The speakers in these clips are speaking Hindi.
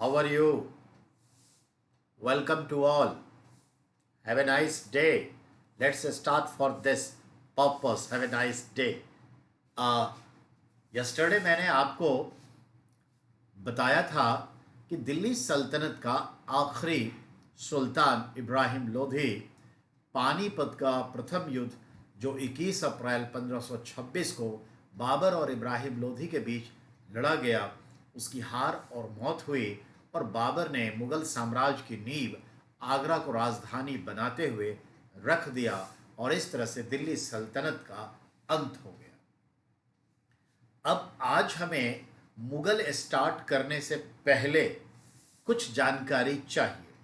How are you? Welcome to all. Have a nice day. Let's start for this purpose. Have a nice day. Uh, yesterday मैंने आपको बताया था कि दिल्ली सल्तनत का आखिरी सुल्तान इब्राहिम लोधी पानीपत का प्रथम युद्ध जो 21 अप्रैल 1526 को बाबर और इब्राहिम लोधी के बीच लड़ा गया, उसकी हार और मौत हुई और बाबर ने मुगल साम्राज्य की नींव आगरा को राजधानी बनाते हुए रख दिया और इस तरह से दिल्ली सल्तनत का अंत हो गया। अब आज हमें मुगल स्टार्ट करने से पहले कुछ जानकारी चाहिए।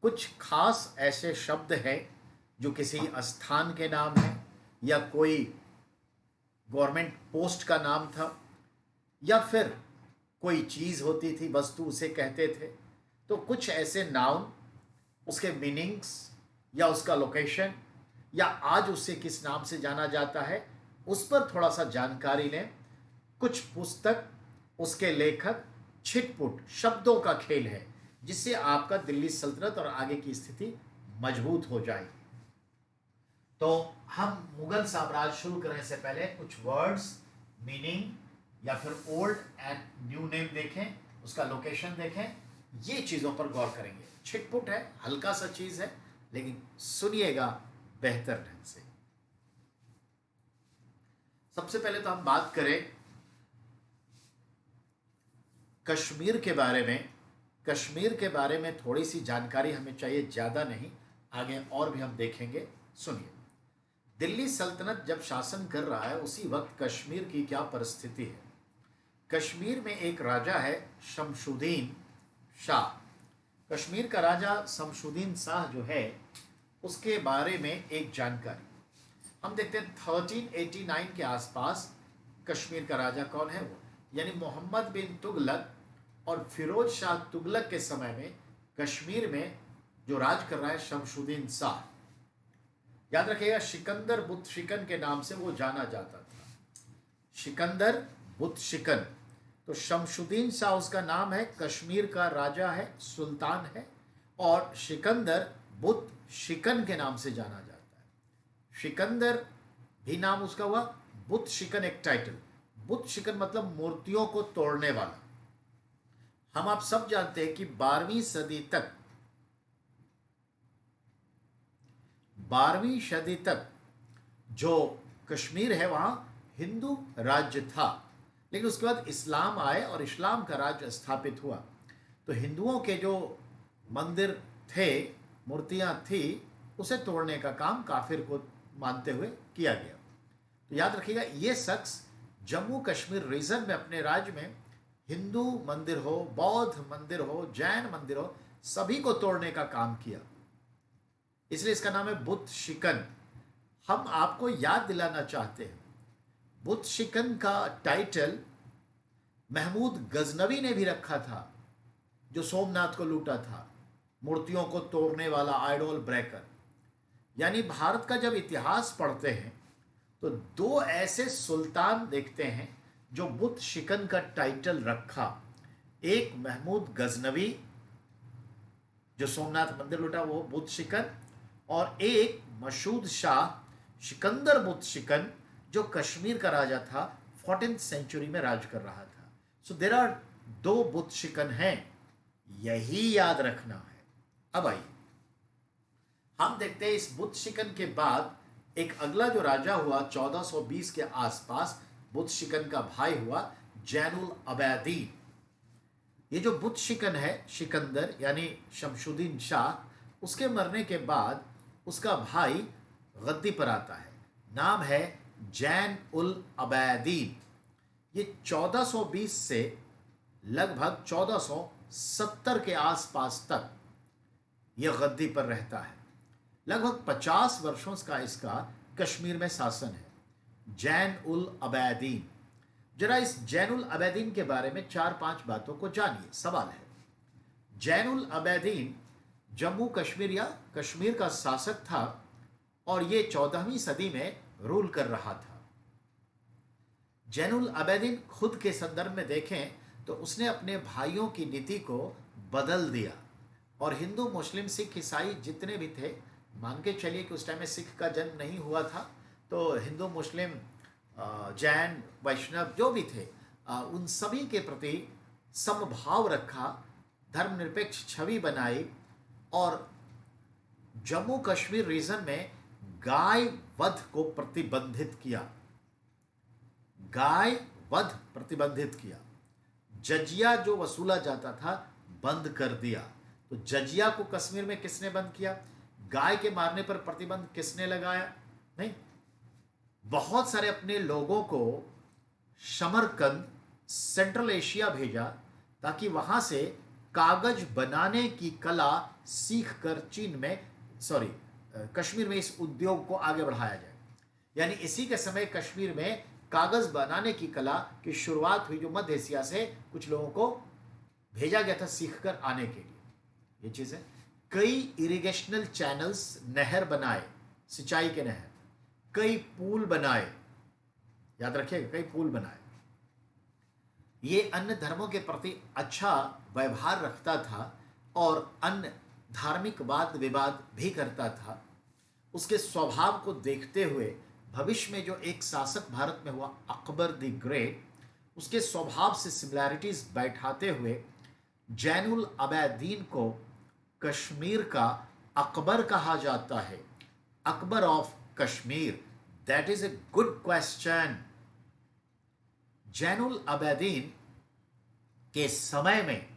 कुछ खास ऐसे शब्द हैं जो किसी स्थान के नाम है या कोई गवर्नमेंट पोस्ट का नाम था या फिर कोई चीज़ होती थी, वस्तु उसे कहते थे। तो कुछ ऐसे नाउन, उसके मीनिंग्स या उसका लोकेशन या आज उसे किस नाम से जाना जाता है, उस पर थोड़ा सा जानकारी लें। कुछ पुस्तक, उसके लेखक, छिटपुट शब्दों का खेल है जिससे आपका दिल्ली सल्तनत और आगे की स्थिति मजबूत हो जाएगी। तो हम मुगल साम्राज्य शुरू करने से पहले कुछ वर्ड्स, मीनिंग या फिर ओल्ड एंड न्यू नेम देखें, उसका लोकेशन देखें, ये चीज़ों पर गौर करेंगे। छिटपुट है, हल्का सा चीज़ है, लेकिन सुनिएगा बेहतर ढंग से। सबसे पहले तो हम बात करें कश्मीर के बारे में। कश्मीर के बारे में थोड़ी सी जानकारी हमें चाहिए, ज़्यादा नहीं, आगे और भी हम देखेंगे। सुनिए, दिल्ली सल्तनत जब शासन कर रहा है उसी वक्त कश्मीर की क्या परिस्थिति है। कश्मीर में एक राजा है शमशुद्दीन शाह। कश्मीर का राजा शमशुद्दीन शाह जो है, उसके बारे में एक जानकारी हम देखते हैं। 1389 के आसपास कश्मीर का राजा कौन है? वो यानी मोहम्मद बिन तुगलक और फिरोज शाह तुगलक के समय में कश्मीर में जो राज कर रहा है शमशुद्दीन शाह। याद रखिएगा, सिकंदर बुत शिकन के नाम से वो जाना जाता था। सिकंदर बुत शिकन। तो शमशुद्दीन शाह उसका नाम है, कश्मीर का राजा है, सुल्तान है, और सिकंदर बुत शिकन के नाम से जाना जाता है। सिकंदर भी नाम उसका हुआ, बुत शिकन एक टाइटल। बुत शिकन मतलब मूर्तियों को तोड़ने वाला। हम आप सब जानते हैं कि 12वीं सदी तक जो कश्मीर है वहाँ हिंदू राज्य था, लेकिन उसके बाद इस्लाम आए और इस्लाम का राज्य स्थापित हुआ। तो हिंदुओं के जो मंदिर थे, मूर्तियाँ थी, उसे तोड़ने का काम काफिर को मानते हुए किया गया। तो याद रखिएगा, ये शख्स जम्मू कश्मीर रीजन में अपने राज्य में हिंदू मंदिर हो, बौद्ध मंदिर हो, जैन मंदिर हो, सभी को तोड़ने का काम किया। इसलिए इसका नाम है बुत शिकन। हम आपको याद दिलाना चाहते हैं, बुत शिकन का टाइटल महमूद गजनवी ने भी रखा था, जो सोमनाथ को लूटा था, मूर्तियों को तोड़ने वाला, आइडोल ब्रेकर। यानी भारत का जब इतिहास पढ़ते हैं तो दो ऐसे सुल्तान देखते हैं जो बुत शिकन का टाइटल रखा। एक महमूद गजनवी जो सोमनाथ मंदिर लूटा, वो बुत शिकन, और एक मशहूद शाह सिकंदर बुत शिकन जो कश्मीर का राजा था, 14th सेंचुरी में राज कर रहा था। सो देयर आर दो बुत शिकन हैं, यही याद रखना है। अब आइए हम देखते हैं, इस बुत शिकन के बाद एक अगला जो राजा हुआ 1420 के आसपास, बुत शिकन का भाई हुआ जैनुल अबैदीन। ये जो बुत शिकन है, सिकंदर यानी शमशुद्दीन शाह, उसके मरने के बाद उसका भाई गद्दी पर आता है, नाम है जैन उल अबैदीन। ये 1420 से लगभग 1470 के आसपास तक ये गद्दी पर रहता है। लगभग 50 वर्षों का इसका कश्मीर में शासन है। जैन उल अबैदीन, जरा इस जैन उल अबैदीन के बारे में 4-5 बातों को जानिए। सवाल है, जैन उल अबैदीन जम्मू कश्मीर या कश्मीर का शासक था और ये 14वीं सदी में रूल कर रहा था। जैनुल अबैदीन खुद के संदर्भ में देखें तो तो उसने अपने भाइयों की नीति को बदल दिया। और हिंदू मुस्लिम सिख ईसाई जितने भी थे, मान के चलिए कि उस टाइम में सिख का जन्म नहीं हुआ था, तो हिंदू मुस्लिम जैन वैष्णव जो भी थे, उन सभी के प्रति समभाव रखा, धर्मनिरपेक्ष छवि बनाई। और जम्मू कश्मीर रीजन में गाय वध को प्रतिबंधित किया, गाय वध प्रतिबंधित किया। जजिया जो वसूला जाता था बंद कर दिया। तो जजिया को कश्मीर में किसने बंद किया? गाय के मारने पर प्रतिबंध किसने लगाया? नहीं, बहुत सारे अपने लोगों को समरकंद, सेंट्रल एशिया भेजा, ताकि वहां से कागज बनाने की कला सीख कर चीन में, कश्मीर में इस उद्योग को आगे बढ़ाया जाए। यानी इसी के समय कश्मीर में कागज बनाने की कला की शुरुआत हुई, जो मध्य एशिया से कुछ लोगों को भेजा गया था सीख कर आने के लिए। ये चीज है। कई इरिगेशनल चैनल्स, नहर बनाए, सिंचाई के नहर, कई पुल बनाए, याद रखिएगा, कई पुल बनाए। ये अन्य धर्मों के प्रति अच्छा व्यवहार रखता था और अन्य धार्मिक वाद विवाद भी करता था। उसके स्वभाव को देखते हुए भविष्य में जो एक शासक भारत में हुआ, अकबर द ग्रेट, उसके स्वभाव से सिमिलैरिटीज बैठाते हुए जैनुल अबैदीन को कश्मीर का अकबर कहा जाता है। Akbar of Kashmir, that is a good question. Zainul Abidin के समय में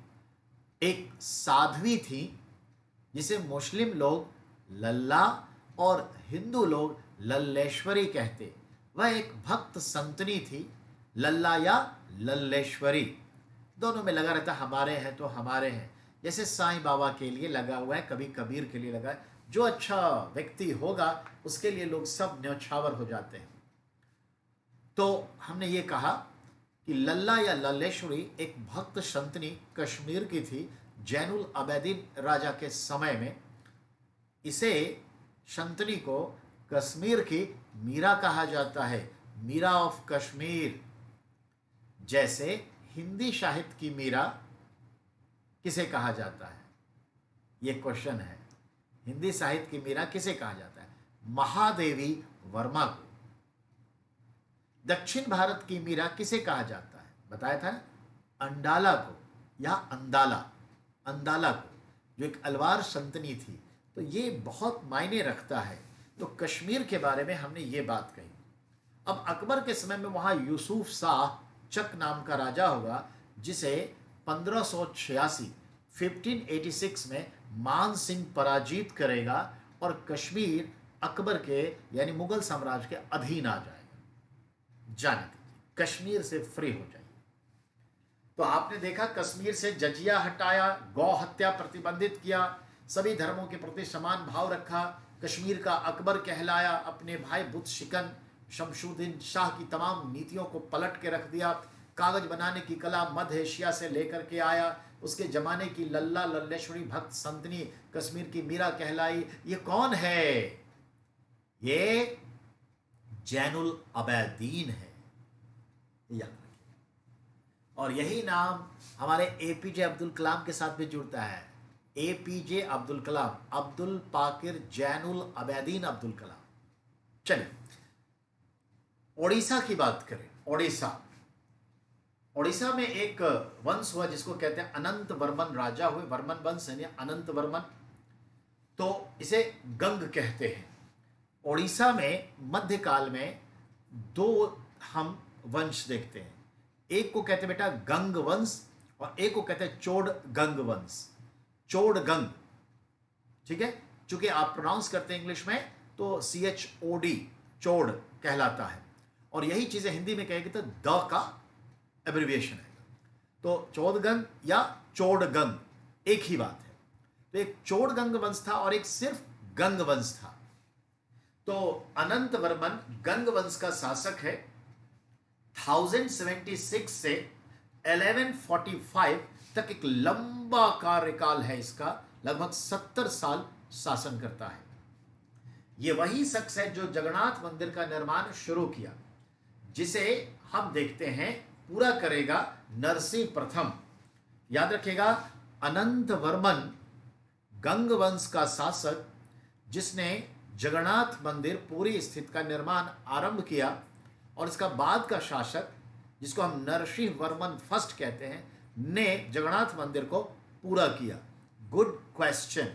एक साध्वी थी जिसे मुस्लिम लोग लल्ला और हिंदू लोग लल्लेश्वरी कहते। वह एक भक्त संतनी थी, लल्ला या लल्लेश्वरी, दोनों में लगा रहता, हमारे हैं तो हमारे हैं। जैसे साईं बाबा के लिए लगा हुआ है, कभी कबीर के लिए लगा है। जो अच्छा व्यक्ति होगा उसके लिए लोग सब न्यौछावर हो जाते हैं। तो हमने ये कहा कि लल्ला या लल्लेश्वरी एक भक्त संतनी कश्मीर की थी जैनुल अबैदीन राजा के समय में। इसे संतनी को कश्मीर की मीरा कहा जाता है, मीरा ऑफ कश्मीर। जैसे हिंदी साहित्य की मीरा किसे कहा जाता है? ये क्वेश्चन है। हिंदी साहित्य की मीरा किसे कहा जाता है? महादेवी वर्मा को। दक्षिण भारत की मीरा किसे कहा जाता है? बताया था, अंडाला को या अंदाला, अंदाला को, जो एक अलवार संतनी थी। तो ये बहुत मायने रखता है। तो कश्मीर के बारे में हमने ये बात कही। अब अकबर के समय में वहां यूसुफ शाह चक नाम का राजा होगा, जिसे 1586 1586 में मान सिंह पराजित करेगा और कश्मीर अकबर के यानी मुगल साम्राज्य के अधीन आ जाएगा। जाने दीजिए, कश्मीर से फ्री हो जाइए। तो आपने देखा, कश्मीर से जजिया हटाया, गौ हत्या प्रतिबंधित किया, सभी धर्मों के प्रति समान भाव रखा, कश्मीर का अकबर कहलाया, अपने भाई बुत शिकन शमशुद्दीन शाह की तमाम नीतियों को पलट के रख दिया, कागज बनाने की कला मध्य एशिया से लेकर के आया, उसके जमाने की लल्ला लल्लेश्वरी भक्त संतनी कश्मीर की मीरा कहलाई। ये कौन है? ये जैनुल अबैदीन है, याद रखिए। और यही नाम हमारे एपीजे अब्दुल कलाम के साथ भी जुड़ता है। एपीजे अब्दुल कलाम, अब्दुल पाकिर जैनुल अबैदीन अब्दुल कलाम। चलिए ओडिशा की बात करें। ओडिशा में एक वंश हुआ जिसको कहते हैं अनंत वर्मन राजा हुए। वर्मन वंश है अनंत वर्मन, तो इसे गंग कहते हैं। ओडिशा में मध्यकाल में दो हम वंश देखते हैं। एक को कहते हैं बेटा गंग वंश और एक को कहते हैं चोड़ गंग वंश। चोड़ गंग, ठीक है, चूंकि आप प्रोनाउंस करते हैं इंग्लिश में तो CHOD चोड़ कहलाता है। और यही चीजें हिंदी में कहेंगे तो द का एब्रिविएशन है। तो चौदगंग या चोड़गंग एक ही बात है। तो एक चोड़गंग वंश था और एक सिर्फ गंग वंश था। तो अनंत वर्मन गंग वंश का शासक है। 1076 से 1145 तक एक लंबा कार्यकाल है इसका, लगभग 70 साल शासन करता है। ये वही शख्स है जो जगन्नाथ मंदिर का निर्माण शुरू किया, जिसे हम देखते हैं पूरा करेगा नरसिंह प्रथम, याद रखिएगा, अनंत वर्मन गंग वंश का शासक जिसने जगन्नाथ मंदिर पूरी स्थिति का निर्माण आरंभ किया, और इसका बाद का शासक जिसको हम नरसिंह वर्मन फर्स्ट कहते हैं ने जगन्नाथ मंदिर को पूरा किया। Good question.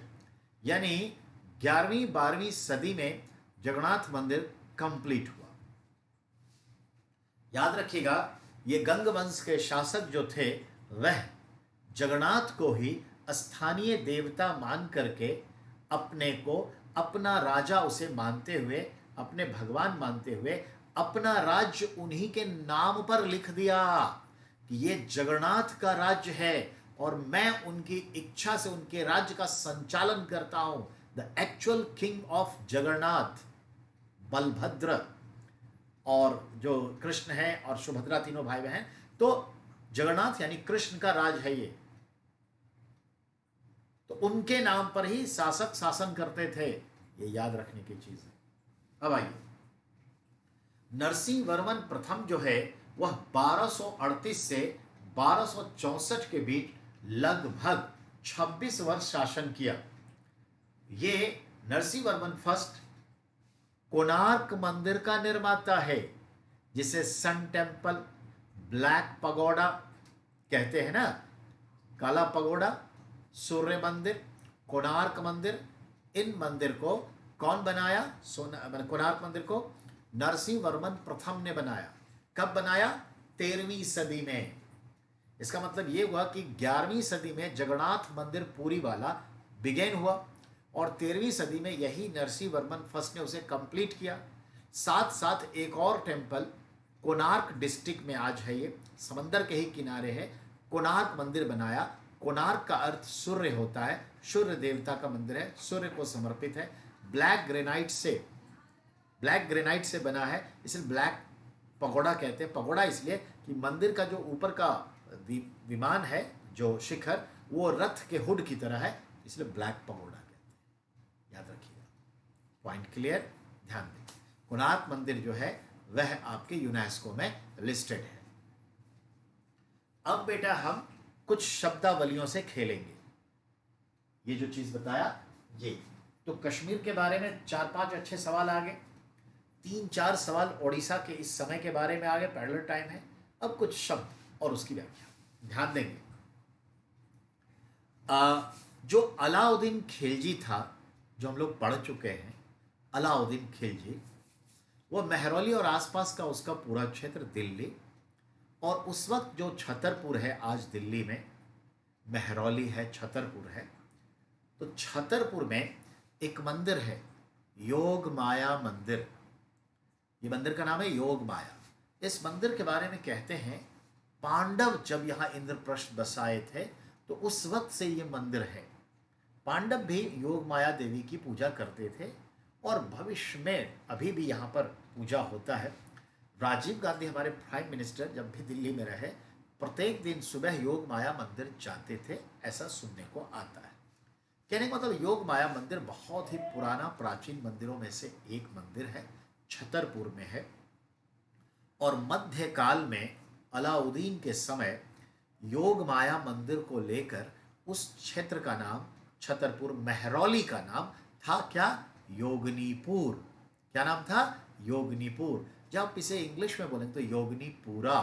यानी 11वीं 12वीं सदी में जगन्नाथ मंदिर कंप्लीट हुआ। याद रखिएगा, ये गंग वंश के शासक जो थे वह जगन्नाथ को ही स्थानीय देवता मान करके अपने को अपना राजा उसे मानते हुए, अपने भगवान मानते हुए अपना राज्य उन्हीं के नाम पर लिख दिया कि ये जगन्नाथ का राज्य है और मैं उनकी इच्छा से उनके राज्य का संचालन करता हूं। The actual king of Jagannath Balabhadra और जो कृष्ण है और सुभद्रा तीनों भाई बहन, तो जगन्नाथ यानी कृष्ण का राज है ये, तो उनके नाम पर ही शासक शासन करते थे। ये याद रखने की चीज है। अब आइए, नरसिंह वर्मन प्रथम जो है वह 1238 से 1264 के बीच लगभग 26 वर्ष शासन किया। ये नरसिंह वर्मन फर्स्ट कोणार्क मंदिर का निर्माता है, जिसे सन टेम्पल, ब्लैक पगोडा कहते हैं ना, काला पगोडा, सूर्य मंदिर, कोणार्क मंदिर, इन मंदिर को कौन बनाया? कोणार्क मंदिर को नरसिंह वर्मन प्रथम ने बनाया। कब बनाया? 13वीं सदी में। इसका मतलब ये हुआ कि 11वीं सदी में जगन्नाथ मंदिर पुरी वाला बिगेन हुआ और 13वीं सदी में यही नरसिंह वर्मन फर्स्ट ने उसे कंप्लीट किया। साथ साथ एक और टेम्पल कोणार्क डिस्ट्रिक्ट में आज है, ये समंदर के ही किनारे है, कोणार्क मंदिर बनाया। कोणार्क का अर्थ सूर्य होता है, सूर्य देवता का मंदिर है, सूर्य को समर्पित है। ब्लैक ग्रेनाइट से बना है, इसलिए ब्लैक पगोडा कहते हैं। पगोडा इसलिए कि मंदिर का जो ऊपर का विमान है, जो शिखर, वो रथ के हुड की तरह है, इसलिए ब्लैक पगोडा कहते हैं। याद रखिएगा, पॉइंट क्लियर, ध्यान दें। कोणार्क मंदिर जो है वह आपके यूनेस्को में लिस्टेड है। अब बेटा हम कुछ शब्दावलियों से खेलेंगे। ये जो चीज बताया ये, तो कश्मीर के बारे में 4-5 अच्छे सवाल आ गए, 3-4 सवाल ओडिशा के इस समय के बारे में आ गए, पैरेलल टाइम है। अब कुछ शब्द और उसकी व्याख्या ध्यान देंगे। जो अलाउद्दीन खिलजी था, जो हम लोग पढ़ चुके हैं, अलाउद्दीन खिलजी, वो महरौली और आसपास का उसका पूरा क्षेत्र दिल्ली, और उस वक्त जो छतरपुर है आज दिल्ली में, महरौली है, छतरपुर है, तो छतरपुर में एक मंदिर है, योग माया मंदिर। ये मंदिर का नाम है योग माया। इस मंदिर के बारे में कहते हैं पांडव जब यहाँ इंद्रप्रस्थ बसाए थे तो उस वक्त से ये मंदिर है। पांडव भी योग माया देवी की पूजा करते थे और भविष्य में अभी भी यहाँ पर पूजा होता है। राजीव गांधी हमारे प्राइम मिनिस्टर जब भी दिल्ली में रहे, प्रत्येक दिन सुबह योग माया मंदिर जाते थे, ऐसा सुनने को आता है। कहने का मतलब योग माया मंदिर बहुत ही पुराना प्राचीन मंदिरों में से एक मंदिर है, छतरपुर में है। और मध्यकाल में अलाउद्दीन के समय योग माया मंदिर को लेकर उस क्षेत्र का नाम, छतरपुर महरौली का नाम था क्या? योगनीपुर। क्या नाम था? योगनीपुर। जब आप इसे इंग्लिश में बोलेंगे तो योगनीपुरा।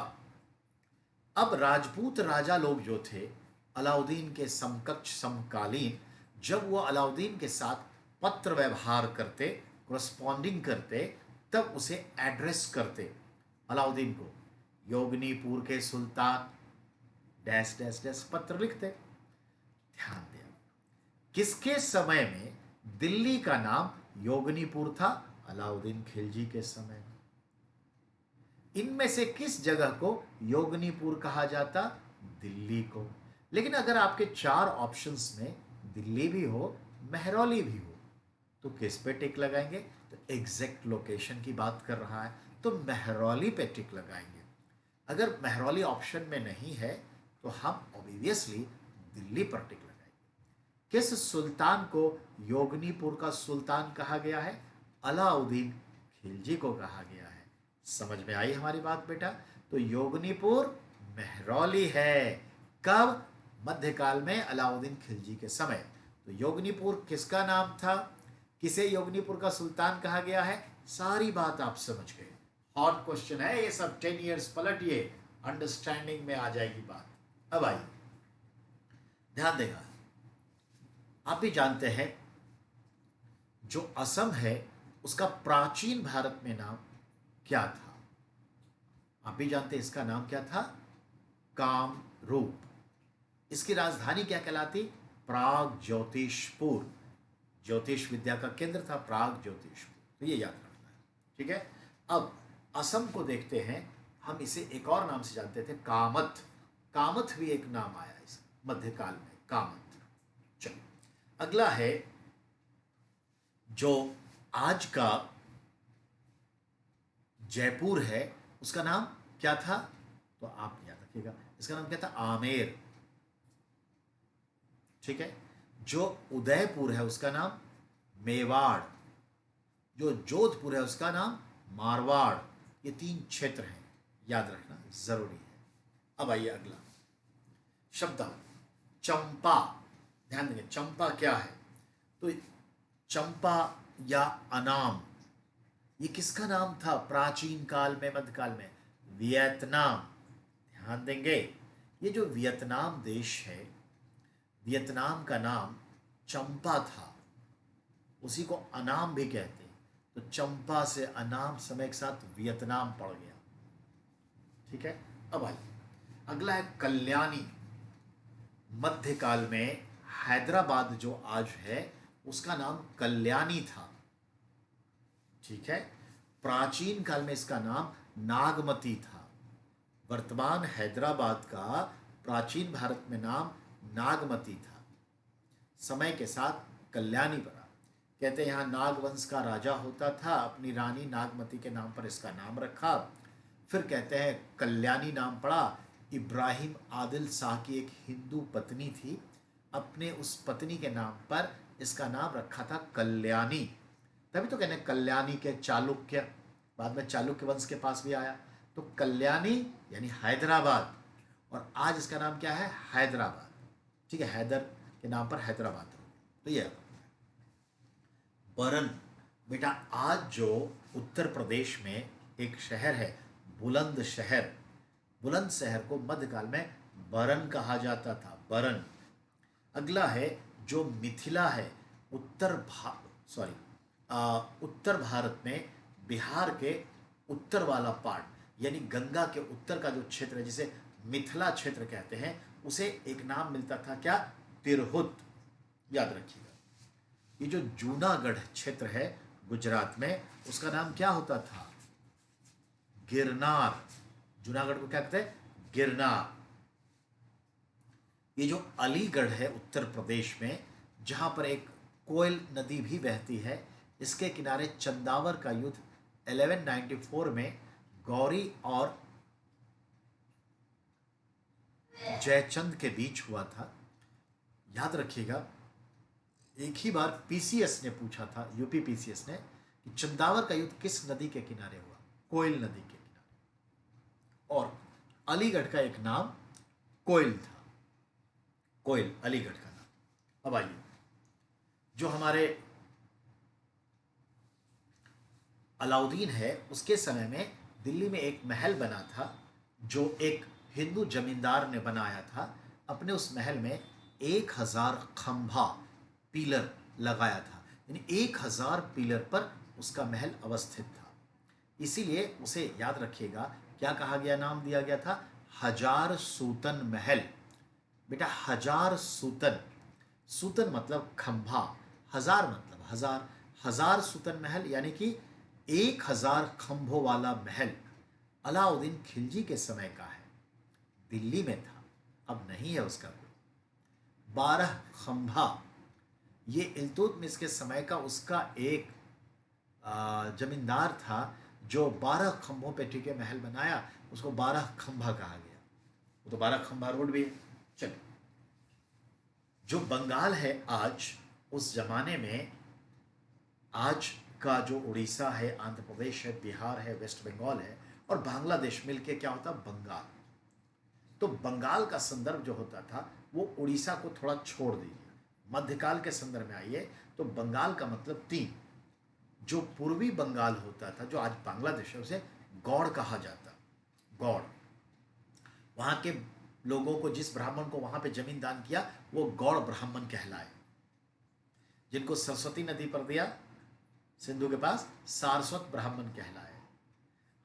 अब राजपूत राजा लोग जो थे अलाउद्दीन के समकक्ष समकालीन, जब वो अलाउद्दीन के साथ पत्र व्यवहार करते, करस्पॉन्डिंग करते, तब उसे एड्रेस करते अलाउद्दीन को, योगनीपुर के सुल्तान डैश डैश डैश पत्र लिखते। ध्यान दें, किसके समय में दिल्ली का नाम योगनीपुर था? अलाउद्दीन खिलजी के समय। इनमें से किस जगह को योगनीपुर कहा जाता? दिल्ली को। लेकिन अगर आपके 4 ऑप्शंस में दिल्ली भी हो, महरौली भी हो, तो किस पे टिक लगाएंगे? तो एग्जैक्ट लोकेशन की बात कर रहा है तो महरौली पे टिक लगाएंगे। अगर महरौली ऑप्शन में नहीं है तो हम ऑब्वियसली दिल्ली पर टिक लगाएंगे। किस सुल्तान को योगनीपुर का सुल्तान कहा गया है? अलाउद्दीन खिलजी को कहा गया है। समझ में आई हमारी बात बेटा? तो योगनीपुर मेहरौली है। कब? मध्यकाल में अलाउद्दीन खिलजी के समय। तो योगनीपुर किसका नाम था? किसे योगनीपुर का सुल्तान कहा गया है? सारी बात आप समझ गए। हॉट क्वेश्चन है ये सब, 10 इयर्स पलटिए, अंडरस्टैंडिंग में आ जाएगी बात। अब आइए ध्यान देगा, आप भी जानते हैं जो असम है उसका प्राचीन भारत में नाम क्या था? आप भी जानते हैं इसका नाम क्या था? कामरूप। इसकी राजधानी क्या कहलाती? प्राग ज्योतिषपुर। ज्योतिष विद्या का केंद्र था प्राग ज्योतिषपुर, तो ये याद रखना है, ठीक है। अब असम को देखते हैं, हम इसे एक और नाम से जानते थे, कामत। कामत भी एक नाम आया इस मध्यकाल में, कामत। चलिए अगला है जो आज का जयपुर है, उसका नाम क्या था? तो आप याद रखिएगा, इसका नाम क्या था? आमेर, ठीक है। जो उदयपुर है उसका नाम मेवाड़, जो जोधपुर है उसका नाम मारवाड़। ये 3 क्षेत्र हैं, याद रखना जरूरी है। अब आइए अगला शब्द चंपा। ध्यान देंगे चंपा क्या है? तो चंपा या अनाम, ये किसका नाम था प्राचीन काल में, मध्यकाल में? वियतनाम। ध्यान देंगे, ये जो वियतनाम देश है, वियतनाम का नाम चंपा था, उसी को अनाम भी कहते हैं। तो चंपा से अनाम समय के साथ वियतनाम पड़ गया, ठीक है। अब आइए अगला है कल्याणी। मध्यकाल में हैदराबाद जो आज है उसका नाम कल्याणी था, ठीक है। प्राचीन काल में इसका नाम नागमती था। वर्तमान हैदराबाद का प्राचीन भारत में नाम नागमती था, समय के साथ कल्याणी पड़ा। कहते हैं यहाँ नागवंश का राजा होता था, अपनी रानी नागमती के नाम पर इसका नाम रखा। फिर कहते हैं कल्याणी नाम पड़ा। इब्राहिम आदिल शाह की एक हिंदू पत्नी थी, अपने उस पत्नी के नाम पर इसका नाम रखा था कल्याणी। तभी तो कहते हैं कल्याणी के चालुक्य, बाद में चालुक्य वंश के पास भी आया। तो कल्याणी यानी हैदराबाद, और आज इसका नाम क्या है? हैदराबाद, ठीक है। हैदर के नाम पर हैदराबाद। तो ये बरन, बेटा आज जो उत्तर प्रदेश में एक शहर है बुलंद शहर, बुलंद शहर को मध्यकाल में बरन कहा जाता था, बरन। अगला है जो मिथिला है, उत्तर भारत में बिहार के उत्तर वाला पार्ट, यानी गंगा के उत्तर का जो क्षेत्र है जिसे मिथिला क्षेत्र कहते हैं, उसे एक नाम मिलता था क्या? तिरहुत। याद रखिएगा। ये जो जूनागढ़ क्षेत्र है गुजरात में, उसका नाम क्या होता था? गिरनार। जूनागढ़ को क्या कहते हैं? गिरनार। ये जो अलीगढ़ है उत्तर प्रदेश में, जहां पर एक कोयल नदी भी बहती है, इसके किनारे चंदावर का युद्ध 1194 में गौरी और जयचंद के बीच हुआ था। याद रखिएगा, एक ही बार पीसीएस ने पूछा था, यूपी पीसीएस ने, कि चंदावर का युद्ध किस नदी के किनारे हुआ? कोयल नदी के किनारे। और अलीगढ़ का एक नाम कोयल था, कोयल अलीगढ़ का नाम। अब आइए जो हमारे अलाउद्दीन है, उसके समय में दिल्ली में एक महल बना था जो एक हिंदू जमींदार ने बनाया था। अपने उस महल में 1000 खंभा, पिलर लगाया था, यानी 1000 पिलर पर उसका महल अवस्थित था। इसीलिए उसे याद रखिएगा, क्या कहा गया, नाम दिया गया था? हजार सूतन महल। बेटा 1000 सूतन, सूतन मतलब खंभा, हजार मतलब हजार, 1000 सूतन महल यानी कि 1000 खंभों वाला महल अलाउद्दीन खिलजी के समय का है, दिल्ली में था, अब नहीं है उसका। 12 खंभा, ये इल्तुतमिश के समय का उसका एक जमींदार था जो 12 खंभों पे टिके महल बनाया, उसको 12 खंभा कहा गया। वो तो 12 खंभा रोड भी है। चलिए, जो बंगाल है आज, उस जमाने में आज का जो उड़ीसा है, आंध्र प्रदेश है, बिहार है, वेस्ट बंगाल है और बांग्लादेश मिलके क्या होता? बंगाल। तो बंगाल का संदर्भ जो होता था वो उड़ीसा को थोड़ा छोड़ दीजिए, मध्यकाल के संदर्भ में आइए तो बंगाल का मतलब तीन। जो पूर्वी बंगाल होता था, जो आज बांग्लादेश है, उसे गौड़ कहा जाता। गौड़, वहां के लोगों को, जिस ब्राह्मण को वहां पे जमीन दान किया वो गौड़ ब्राह्मण कहलाए। जिनको सरस्वती नदी पर दिया सिंधु के पास, सारस्वत ब्राह्मण कहलाए।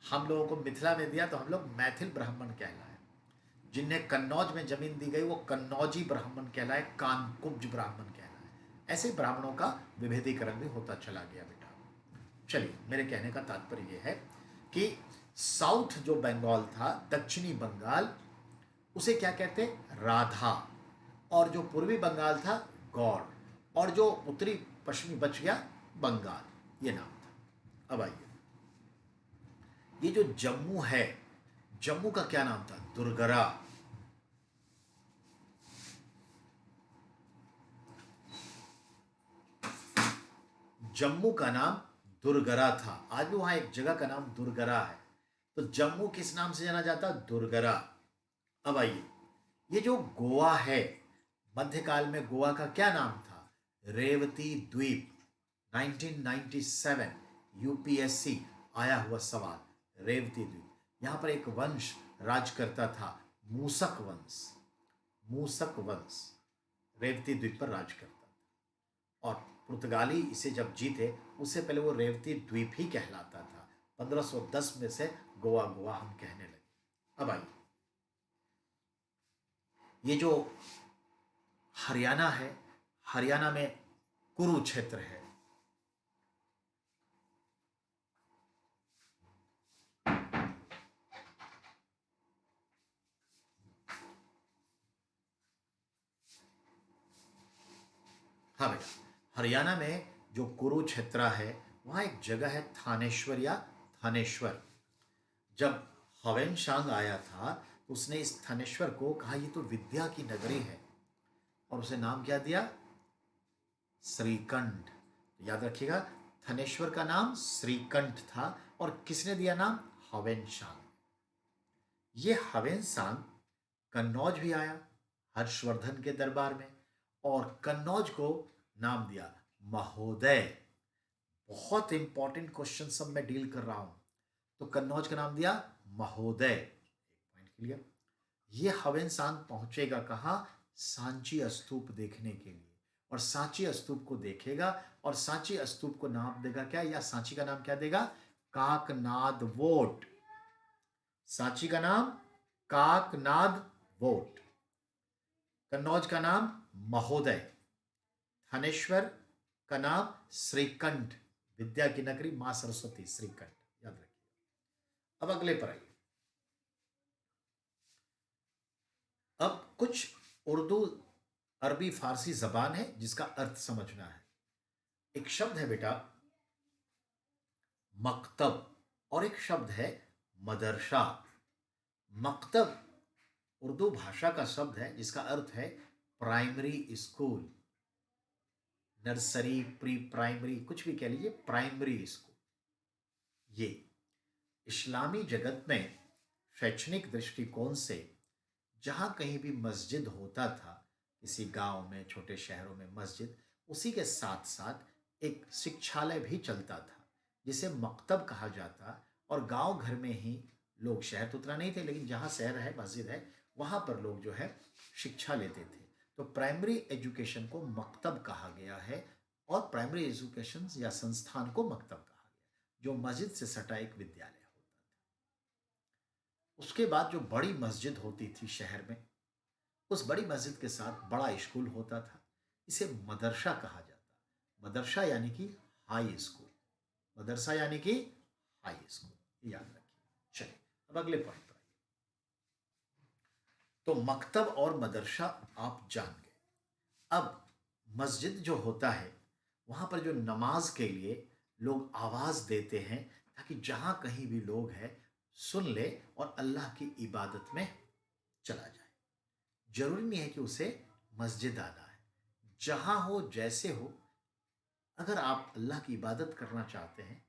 हम लोगों को मिथिला में दिया तो हम लोग मैथिल ब्राह्मण कहलाए। जिन्हें कन्नौज में जमीन दी गई वो कन्नौजी ब्राह्मण कहलाए, कानकुब्ज ब्राह्मण कहलाए। ऐसे ब्राह्मणों का विभेदीकरण भी होता चला गया बेटा। चलिए, मेरे कहने का तात्पर्य यह है कि साउथ जो बंगाल था, दक्षिणी बंगाल, उसे क्या कहते? राधा। और जो पूर्वी बंगाल था, गौड़। और जो उत्तरी पश्चिमी बच गया, बंगाल, ये नाम था। अब आइए, ये जो जम्मू है, जम्मू का क्या नाम था? दुर्गरा। जम्मू का नाम दुर्गरा था। आज भी वहां एक जगह का नाम दुर्गरा है। तो जम्मू किस नाम से जाना जाता? दुर्गरा। अब आइए, ये जो गोवा है, मध्यकाल में गोवा का क्या नाम था? रेवती द्वीप। 1997 यूपीएससी आया हुआ सवाल, रेवती द्वीप। यहां पर एक वंश राज करता था, मूसक वंश। मूसक वंश रेवती द्वीप पर राज करता था। और पुर्तगाली इसे जब जीते, उससे पहले वो रेवती द्वीप ही कहलाता था। 1510 में से गोवा गोवा हम कहने लगे। अब आइए, ये जो हरियाणा है, हरियाणा में कुरुक्षेत्र है। हाँ बेटा, हरियाणा में जो कुरुक्षेत्र है, वहां एक जगह है थानेश्वर या थानेश्वर। जब हवेन सांग आया था तो उसने इस थानेश्वर को कहा ये तो विद्या की नगरी है, और उसे नाम क्या दिया? श्रीकंठ। याद रखिएगा, थानेश्वर का नाम श्रीकंठ था। और किसने दिया नाम? हवेन सांग। ये हवेन सांग कन्नौज भी आया हर्षवर्धन के दरबार में, और कन्नौज को नाम दिया महोदय। बहुत इंपॉर्टेंट क्वेश्चन सब मैं डील कर रहा हूं। तो कन्नौज का नाम दिया महोदय। एक पॉइंट क्लियर। ये हवेन सांग पहुंचेगा कहां? सांची स्तूप देखने के लिए। और सांची स्तूप को देखेगा, और सांची स्तूप को नाम देगा क्या, या सांची का नाम क्या देगा? काकनाद वोट। सांची का नाम काकनाद वोट। कन्नौज का नाम महोदय। थानेश्वर का नाम श्रीकंठ, विद्या की नगरी, मां सरस्वती, श्रीकंठ। याद रखिए। अब अगले पर आइए। अब कुछ उर्दू, अरबी, फारसी जबान है जिसका अर्थ समझना है। एक शब्द है बेटा मकतब, और एक शब्द है मदरसा। मकतब उर्दू भाषा का शब्द है जिसका अर्थ है primary school, nursery, pre primary, कुछ भी कह लीजिए, प्राइमरी स्कूल। ये इस्लामी जगत में शैक्षणिक दृष्टिकोण से जहां कहीं भी मस्जिद होता था, किसी गांव में, छोटे शहरों में मस्जिद, उसी के साथ साथ एक शिक्षालय भी चलता था जिसे मकतब कहा जाता। और गांव घर में ही लोग, शहर तो उतना नहीं थे लेकिन जहां शहर है, मस्जिद है, वहां पर लोग जो है शिक्षा लेते थे। तो प्राइमरी एजुकेशन को मकतब कहा गया है, और प्राइमरी एजुकेशन या संस्थान को मकतब कहा गया, जो मस्जिद से सटा एक विद्यालय होता था। उसके बाद जो बड़ी मस्जिद होती थी शहर में, उस बड़ी मस्जिद के साथ बड़ा स्कूल होता था, इसे मदरसा कहा जाता। मदरसा यानी कि हाई स्कूल। मदरसा यानी कि हाई स्कूल, याद रखिए। चलिए, अब अगले पॉइंट पर आइए। तो मकतब और मदरसा आप जान गए। अब मस्जिद जो होता है, वहां पर जो नमाज के लिए लोग आवाज देते हैं, ताकि जहां कहीं भी लोग हैं सुन ले और अल्लाह की इबादत में चला जाए। जरूरी नहीं है कि उसे मस्जिद आना है, जहां हो, जैसे हो, अगर आप अल्लाह की इबादत करना चाहते हैं,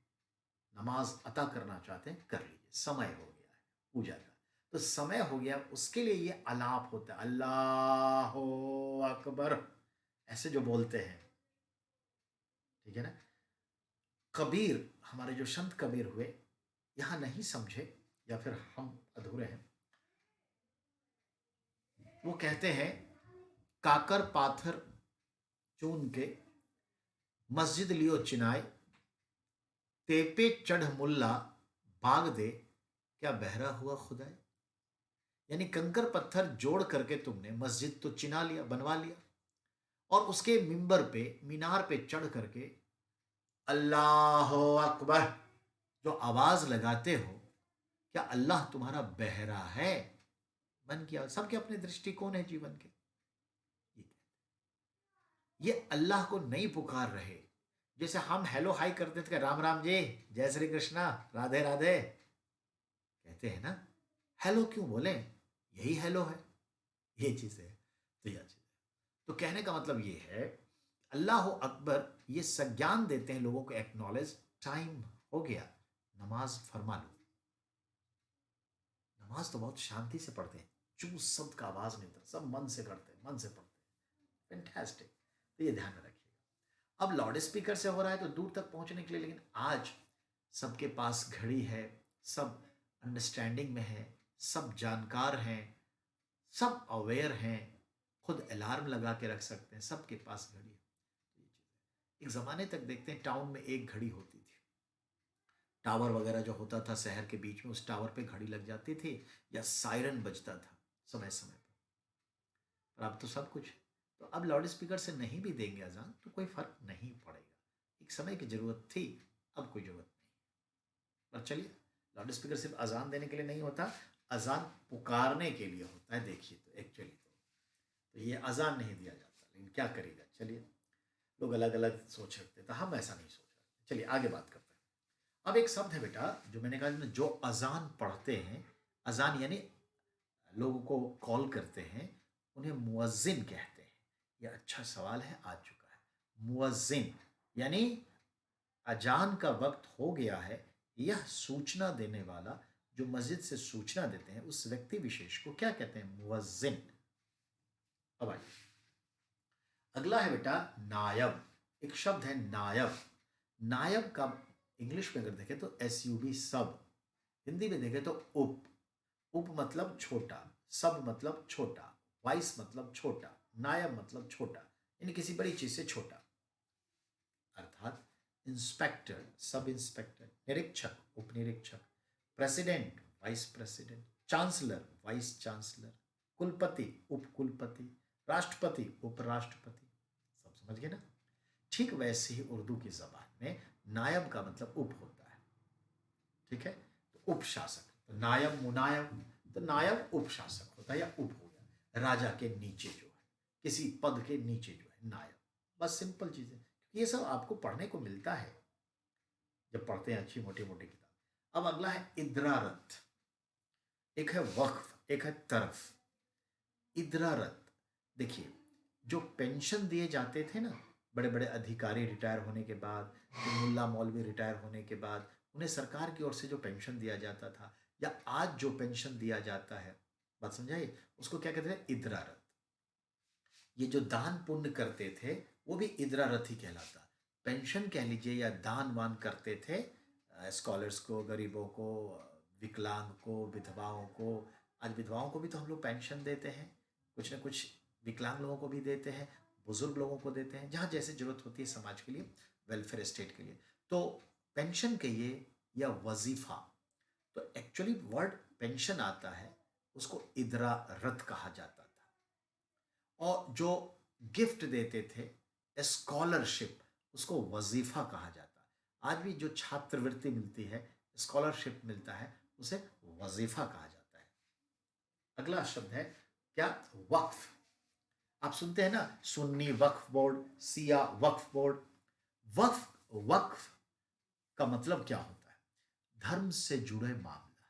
नमाज अता करना चाहते हैं, कर लीजिए, समय हो गया है पूजा का। तो समय हो गया, उसके लिए ये अलाप होता है, अल्लाह अकबर, ऐसे जो बोलते हैं, ठीक है ना। कबीर, हमारे जो संत कबीर हुए, यहाँ नहीं समझे या फिर हम अधूरे हैं। वो कहते हैं, काकर पाथर चून के मस्जिद लियो चिनाए, तेपे चढ़ मुल्ला बाग दे, क्या बहरा हुआ खुदाए। यानी कंकर पत्थर जोड़ करके तुमने मस्जिद तो चिना लिया, बनवा लिया, और उसके मिंबर पे, मीनार पे चढ़ करके अल्लाह अकबर जो आवाज लगाते हो, क्या अल्लाह तुम्हारा बहरा है? मन किया, सबके अपने दृष्टिकोण है जीवन के। ये अल्लाह को नहीं पुकार रहे। जैसे हम हेलो हाय करते थे, राम राम जी, जय श्री कृष्णा, राधे राधे कहते हैं ना, हेलो क्यों बोले, यही हेलो है, ये चीज है। तो यह चीज है, तो कहने का मतलब ये है, अल्लाह अकबर ये संज्ञान देते हैं लोगों को, एक्नॉलेज, टाइम हो गया, नमाज फरमा लो। नमाज तो बहुत शांति से पढ़ते हैं, चूस शब्द का आवाज नहीं होता, सब मन से करते हैं, मन से पढ़ते हैं, फैंटास्टिक। तो ये ध्यान में रखिएगा। अब लाउड स्पीकर से हो रहा है तो दूर तक पहुंचने के लिए, लेकिन आज सबके पास घड़ी है, सब अंडरस्टैंडिंग में है, सब जानकार हैं, सब अवेयर हैं, खुद अलार्म लगा के रख सकते हैं, सबके पास घड़ी है। तो ये चीज़ है। एक ज़माने तक देखते हैं टाउन में एक घड़ी होती थी, टावर वगैरह जो होता था शहर के बीच में, उस टावर पे घड़ी लग जाती थी, या सायरन बजता था समय समय पर अब तो सब कुछ है। तो अब लाउड स्पीकर से नहीं भी देंगे अजान तो कोई फर्क नहीं पड़ेगा। एक समय की जरूरत थी, अब कोई जरूरत नहीं। पर चलिए, लाउड स्पीकर सिर्फ अजान देने के लिए नहीं होता, अजान पुकारने के लिए होता है। देखिए तो एक्चुअली तो ये अजान नहीं दिया जाता, लेकिन क्या करेगा, चलिए, लोग अलग अलग सोच रखते हैं, तो हम ऐसा नहीं सोच रहे। चलिए आगे बात करते हैं। अब एक शब्द है बेटा, जो मैंने कहा ना, जो अजान पढ़ते हैं, अजान यानी लोगों को कॉल करते हैं, उन्हें मुअज्जिन कहते हैं। यह अच्छा सवाल है, आ चुका है। मुअज्जिन यानी अजान का वक्त हो गया है, यह सूचना देने वाला, जो मस्जिद से सूचना देते हैं, उस व्यक्ति विशेष को क्या कहते हैं? मुअज्जिन। अब आइए, अगला है बेटा नायब। एक शब्द है नायब। नायब का इंग्लिश में अगर देखें तो SUB, सब। हिंदी में देखें तो उप। उप मतलब छोटा, सब मतलब छोटा, वाइस मतलब छोटा, नायब मतलब छोटा, यानी किसी बड़ी चीज से छोटा। अर्थात इंस्पेक्टर, सब इंस्पेक्टर, निरीक्षक, उप निरीक्षक, president, vice president, chancellor, vice chancellor, कुलपति, उप कुलपति, राष्ट्रपति, उपराष्ट्रपति। सब समझ गए ना? ठीक वैसे ही उर्दू की जबान में नायब का मतलब उप होता है। ठीक है, तो उप शासक, तो नायब मुनायब, तो नायब उप शासक होता है, या उप हो गया, राजा के नीचे जो है, किसी पद के नीचे जो है नायब। बस सिंपल चीजें, ये सब आपको पढ़ने को मिलता है जब पढ़ते हैं अच्छी मोटी मोटी किताब। अब अगला है इद्रारत। एक है वक्फ, एक है तरफ। इद्रारत, देखिए, जो पेंशन दिए जाते थे ना, बड़े बड़े अधिकारी रिटायर होने के बाद, जो मुल्ला मौलवी रिटायर होने के बाद, उन्हें सरकार की ओर से जो पेंशन दिया जाता था, या आज जो पेंशन दिया जाता है, बात समझाइए, उसको क्या कहते हैं? इद्रारत। ये जो दान पुण्य करते थे, वो भी इद्रारत ही कहलाता। पेंशन कह लीजिए, या दान वान करते थे, स्कॉलर्स को, गरीबों को, विकलांग को, विधवाओं को। आज विधवाओं को भी तो हम लोग पेंशन देते हैं, कुछ ना कुछ विकलांग लोगों को भी देते हैं, बुजुर्ग लोगों को देते हैं, जहाँ जैसे जरूरत होती है समाज के लिए, वेलफेयर स्टेट के लिए। तो पेंशन कहिए या वजीफा, तो एक्चुअली वर्ड पेंशन आता है, उसको इद्रारत कहा जाता था। और जो गिफ्ट देते थे, स्कॉलरशिप, उसको वजीफा कहा जाता है। आज भी जो छात्रवृत्ति मिलती है, स्कॉलरशिप मिलता है, उसे वजीफा कहा जाता है। अगला शब्द है क्या? वक्फ। आप सुनते हैं ना, सुन्नी वक्फ बोर्ड, सिया वक्फ बोर्ड। वक्फ, वक्फ का मतलब क्या होता है? धर्म से जुड़े मामला,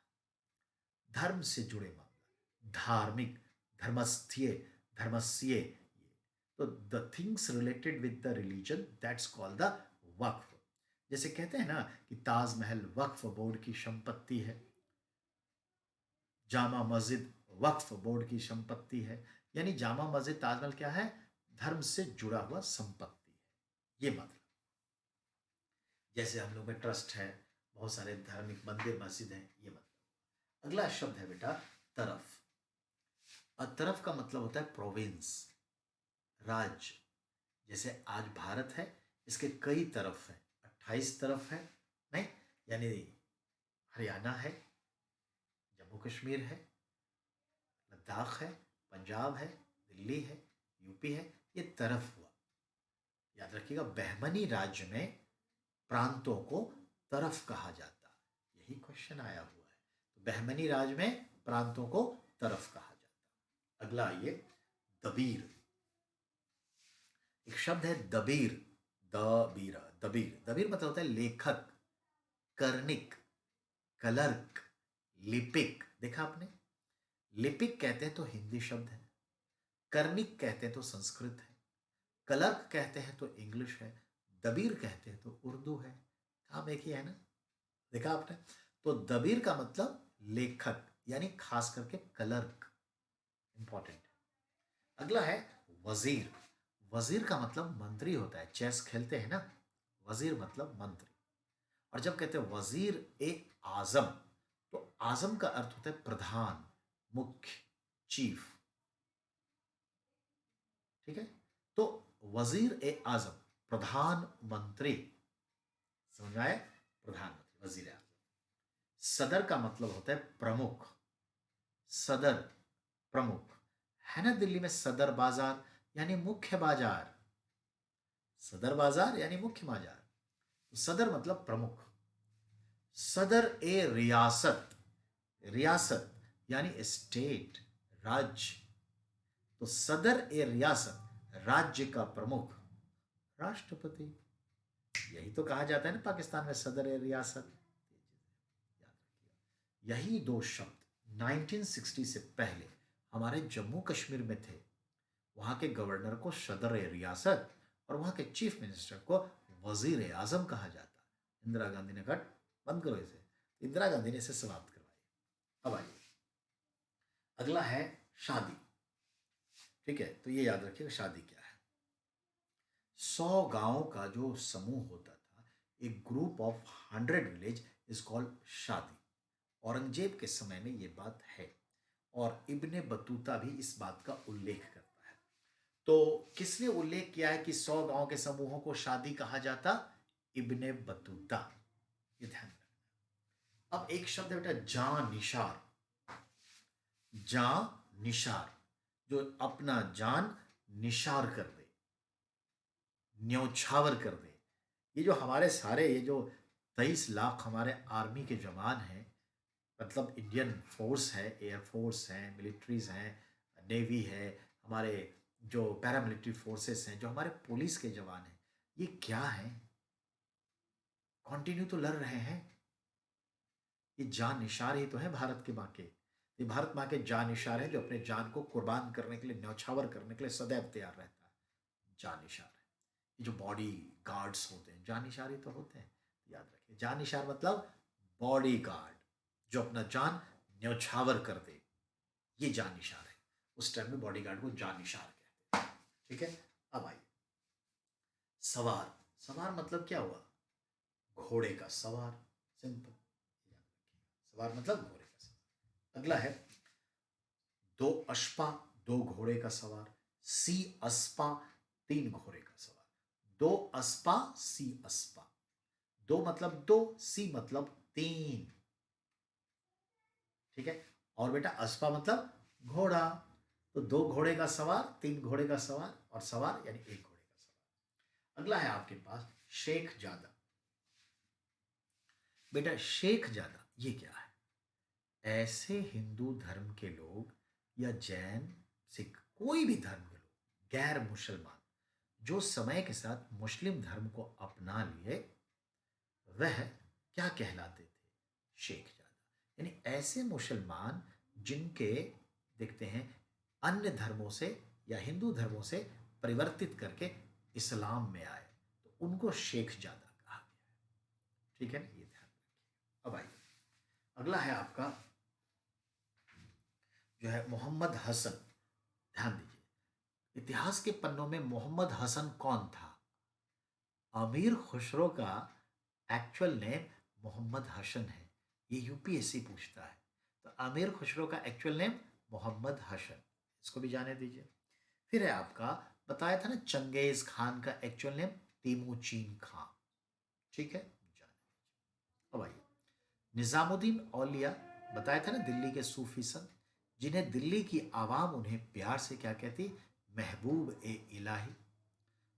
धर्म से जुड़े मामला, धार्मिक, धर्मस्थ्य, धर्मस्य। तो the things related with the religion, that's called the waqf. जैसे कहते हैं ना कि ताजमहल वक्फ बोर्ड की संपत्ति है, जामा मस्जिद वक्फ बोर्ड की संपत्ति है। यानी जामा मस्जिद ताजमहल क्या है? धर्म से जुड़ा हुआ संपत्ति है, ये मतलब। जैसे हम लोग में ट्रस्ट है, बहुत सारे धार्मिक मंदिर मस्जिद हैं, ये मतलब। अगला शब्द है बेटा तरफ। और तरफ का मतलब होता है प्रोविंस, राज्य। जैसे आज भारत है, इसके कई तरफ है, 28 तरफ है, नहीं? यानी हरियाणा है, जम्मू कश्मीर है, लद्दाख है, पंजाब है, दिल्ली है, यूपी है, ये तरफ हुआ। याद रखिएगा, बहमनी राज्य में प्रांतों को तरफ कहा जाता, यही क्वेश्चन आया हुआ है। तो बहमनी राज्य में प्रांतों को तरफ कहा जाता। अगला आइए दबीर। एक शब्द है दबीर, दबीर। दबीर दबीर मतलब होता है लेखक, कर्णिक, कलर्क, लिपिक। देखा आपने? लिपिक कहते हैं तो हिंदी शब्द है, कर्णिक कहते हैं तो संस्कृत है, कलर्क कहते हैं तो इंग्लिश है, दबीर कहते हैं तो उर्दू है। काम एक ही है ना? देखा आपने? तो दबीर का मतलब लेखक, यानी खास करके कलर्क, इंपॉर्टेंट है। अगला है वजीर। वजीर का मतलब मंत्री होता है। चेस खेलते हैं ना, वजीर मतलब मंत्री। और जब कहते हैं वजीर ए आजम, तो आजम का अर्थ होता है प्रधान, मुख्य, चीफ। ठीक है? तो वजीर ए आजम, प्रधानमंत्री। समझ में आए? प्रधानमंत्री, वजीर आजम। सदर का मतलब होता है प्रमुख, सदर, प्रमुख। है ना दिल्ली में सदर बाजार, यानी मुख्य बाजार। सदर बाजार यानी मुख्य बाजार। तो सदर मतलब प्रमुख। सदर ए रियासत, रियासत यानी स्टेट, राज्य। तो सदर ए रियासत, राज्य का प्रमुख, राष्ट्रपति। यही तो कहा जाता है ना पाकिस्तान में, सदर ए रियासत। यही दो शब्द 1960 से पहले हमारे जम्मू कश्मीर में थे। वहां के गवर्नर को सदर ए रियासत और वहां के चीफ मिनिस्टर को वजीर आजम कहा जाता। इंदिरा गांधी ने कहा बंद करो इसे, इंदिरा गांधी ने इसे समाप्त करवाई। अब आइए, अगला है शादी। ठीक है? तो ये याद रखिएगा, शादी क्या है। 100 गांवों का जो समूह होता था, एक group of 100 village is called शादी। औरंगजेब के समय में ये बात है, और इब्ने बतूता भी इस बात का उल्लेख करता है। तो किसने उल्लेख किया है कि 100 गांव के समूहों को शादी कहा जाता? Ibn Battuta. ये ध्यान रखना। अब एक शब्द है बेटा जां निशार। जां निशार, जो अपना जान निशार कर दे, न्यौछावर कर दे। ये जो हमारे सारे, ये जो 23 लाख हमारे आर्मी के जवान हैं, मतलब इंडियन फोर्स है, एयरफोर्स हैं, मिलिट्रीज हैं, नेवी है, हमारे जो पैरामिलिट्री फोर्सेस हैं, जो हमारे पुलिस के जवान हैं, ये क्या है? कंटिन्यू तो लड़ रहे हैं। ये जान निशार ही तो है भारत के माँ के। ये भारत माँ के जान निशार है, जो अपने जान को कुर्बान करने के लिए, न्यौछावर करने के लिए सदैव तैयार रहता है। जान निशार है। ये जो बॉडी गार्ड्स होते हैं, जान निशार ही तो होते हैं। याद रखिए, जान निशार मतलब बॉडी गार्ड, जो अपना जान न्यौछावर कर दे, ये जान निशार है। उस टाइम में बॉडी गार्ड को जान निशार कहते हैं। ठीक है? अब आइए सवार। सवार मतलब क्या हुआ? घोड़े का सवार, सिंपल। सवार मतलब घोड़े का सवार। अगला है दो अश्पा, दो घोड़े का सवार। सी अस्पा, तीन घोड़े का सवार। दो अस्पा, सी अस्पा। दो मतलब दो, सी मतलब तीन। ठीक है? और बेटा अस्पा मतलब घोड़ा। तो दो घोड़े का सवार, तीन घोड़े का सवार, और सवार यानी एक घोड़े का सवार। अगला है आपके पास शेख जादा। बेटा शेख जादा ये क्या है? ऐसे हिंदू धर्म के लोग, या जैन, सिख, कोई भी धर्म के लोग, गैर मुसलमान, जो समय के साथ मुस्लिम धर्म को अपना लिए, वह क्या कहलाते थे? शेख जादा। यानी ऐसे मुसलमान जिनके, देखते हैं, अन्य धर्मों से या हिंदू धर्मों से परिवर्तित करके इस्लाम में आए, तो उनको शेख जादा कहा गया है। ठीक है ना? ये ध्यान रखिए। अब आइए, अगला है आपका जो है मोहम्मद हसन, ध्यान दीजिए, इतिहास के पन्नों में मोहम्मद हसन कौन था? अमीर खुसरो का एक्चुअल नेम मोहम्मद हसन है। ये यूपीएससी पूछता है। तो अमीर खुसरो का एक्चुअल नेम मोहम्मद हसन, इसको भी जाने दीजिए। फिर है आपका, बताया था ना चंगेज खान का एक्चुअल नेम तीमूचीन खान, ठीक है, जाने दीजिए। अब आइए, निजामुद्दीन औलिया, बताया था ना दिल्ली के सूफी संत, जिन्हें दिल्ली की आवाम उन्हें प्यार से क्या कहती? महबूब ए इलाही।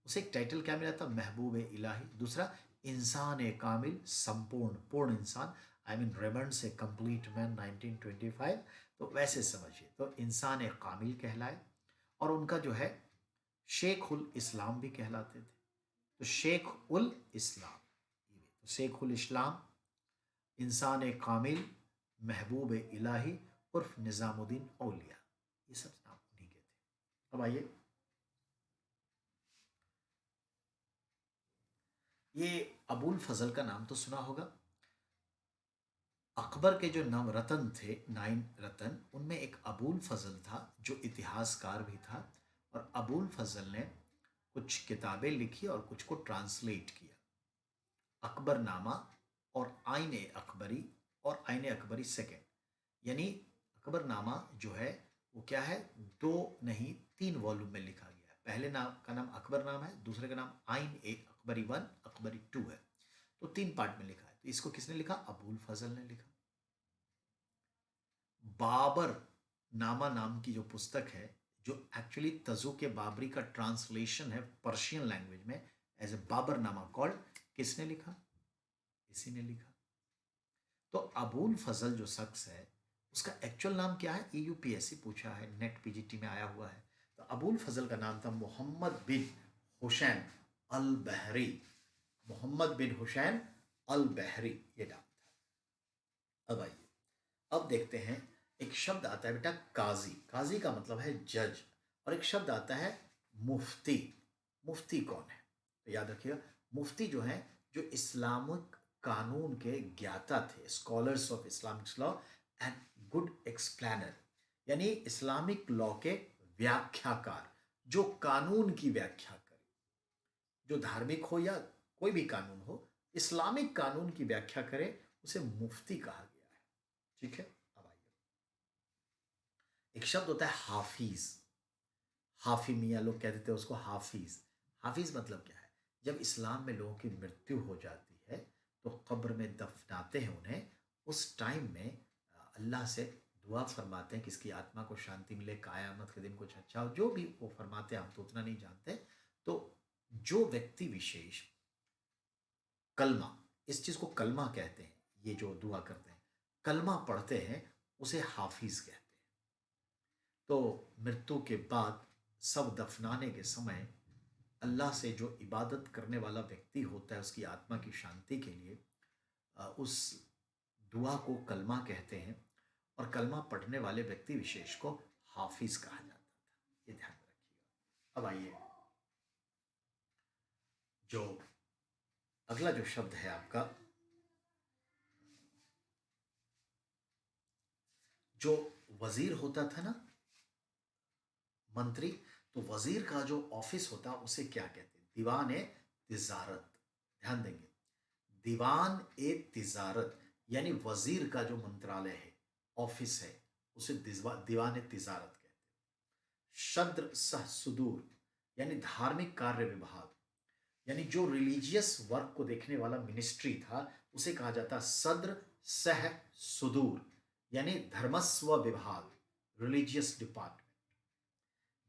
उसे एक टाइटल क्या मिला था? महबूब ए इलाही। दूसरा, इंसान ए कामिल, संपूर्ण, पूर्ण इंसान, आई मीन रेमंड से कंप्लीट मैन 1925। तो वैसे समझिए, तो इंसान ए कामिल कहलाए। और उनका जो है शेख उल इस्लाम भी कहलाते थे। तो शेख उल इस्लाम, तो शेख उल इस्लाम, इंसान ए कामिल, महबूब ए इलाही उर्फ निज़ामुद्दीन औलिया, ये सब नाम उन्हीं के थे। अब आइए, ये अबुल फजल का नाम तो सुना होगा। अकबर के जो नवरत्न थे, 9 रत्न, उनमें एक अबुल फजल था जो इतिहासकार भी था। और अबुल फजल ने कुछ किताबें लिखी और कुछ को ट्रांसलेट किया। अकबरनामा और आइन ए अकबरी और आइन अकबरी सेकेंड, यानी अकबरनामा जो है वो क्या है, 2 नहीं 3 वॉल्यूम में लिखा गया है। पहले नाम का नाम अकबरनामा है, दूसरे का नाम आइन ए अकबरी 1 अकबरी 2 है। तो 3 पार्ट में लिखा है। तो इसको किसने लिखा? अबुल फजल ने लिखा। बाबर नामा नाम की जो पुस्तक है, जो एक्चुअली तजु के बाबरी का ट्रांसलेशन है पर्शियन लैंग्वेज में एज ए बाबर नामा कॉल्ड, किसने लिखा? इसी ने लिखा। तो अबुल फजल जो शख्स है, उसका एक्चुअल नाम क्या है? यूपीएससी पूछा है, नेट पीजीटी में आया हुआ है। तो अबुल फजल का नाम था मोहम्मद बिन हुसैन अल बहरी। मोहम्मद बिन हुसैन अल बहरी ये नाम था। अब आइए, अब देखते हैं, एक शब्द आता है बेटा काजी। काजी का मतलब है जज। और एक शब्द आता है मुफ्ती। मुफ्ती कौन है? तो याद रखिएगा, मुफ्ती जो है, जो इस्लामिक कानून के ज्ञाता थे, scholars of Islamic law and good explainer, यानी इस्लामिक लॉ के व्याख्याकार, जो कानून की व्याख्या करे, जो धार्मिक हो या कोई भी कानून हो, इस्लामिक कानून की व्याख्या करे, उसे मुफ्ती कहा गया है। ठीक है। अब आइए, एक शब्द होता है हाफिज। हाफी मियाँ लोग कह देते हैं उसको हाफिज। हाफिज मतलब क्या है? जब इस्लाम में लोगों की मृत्यु हो जाती है तो कब्र में दफनाते हैं उन्हें। उस टाइम में अल्लाह से दुआ फरमाते हैं कि इसकी आत्मा को शांति मिले, क़यामत के दिन कुछ अच्छा हो, जो भी वो फरमाते हैं, हम तो उतना नहीं जानते। तो जो व्यक्ति विशेष कलमा, इस चीज़ को कलमा कहते हैं, ये जो दुआ करते हैं, कलमा पढ़ते हैं, उसे हाफिज कहते हैं। तो मृत्यु के बाद सब दफनाने के समय अल्लाह से जो इबादत करने वाला व्यक्ति होता है, उसकी आत्मा की शांति के लिए उस दुआ को कलमा कहते हैं। और कलमा पढ़ने वाले व्यक्ति विशेष को हाफिज कहा जाता था। ये ध्यान रखिएगा। अब आइए, जो अगला जो शब्द है आपका, जो वजीर होता था ना, मंत्री, तो वजीर का जो ऑफिस होता उसे क्या कहते हैं? दीवान ए तिजारत। ध्यान देंगे, दीवान ए तिजारत, यानी वजीर का जो मंत्रालय है, ऑफिस है, उसे दीवान ए तिजारत कहते हैं। शद्र सह सुदूर, यानी धार्मिक कार्य विभाग, यानी जो रिलीजियस वर्क को देखने वाला मिनिस्ट्री था, उसे कहा जाता सद्र सह सुदूर, यानी धर्मस्व विभाग, रिलीजियस डिपार्टमेंट।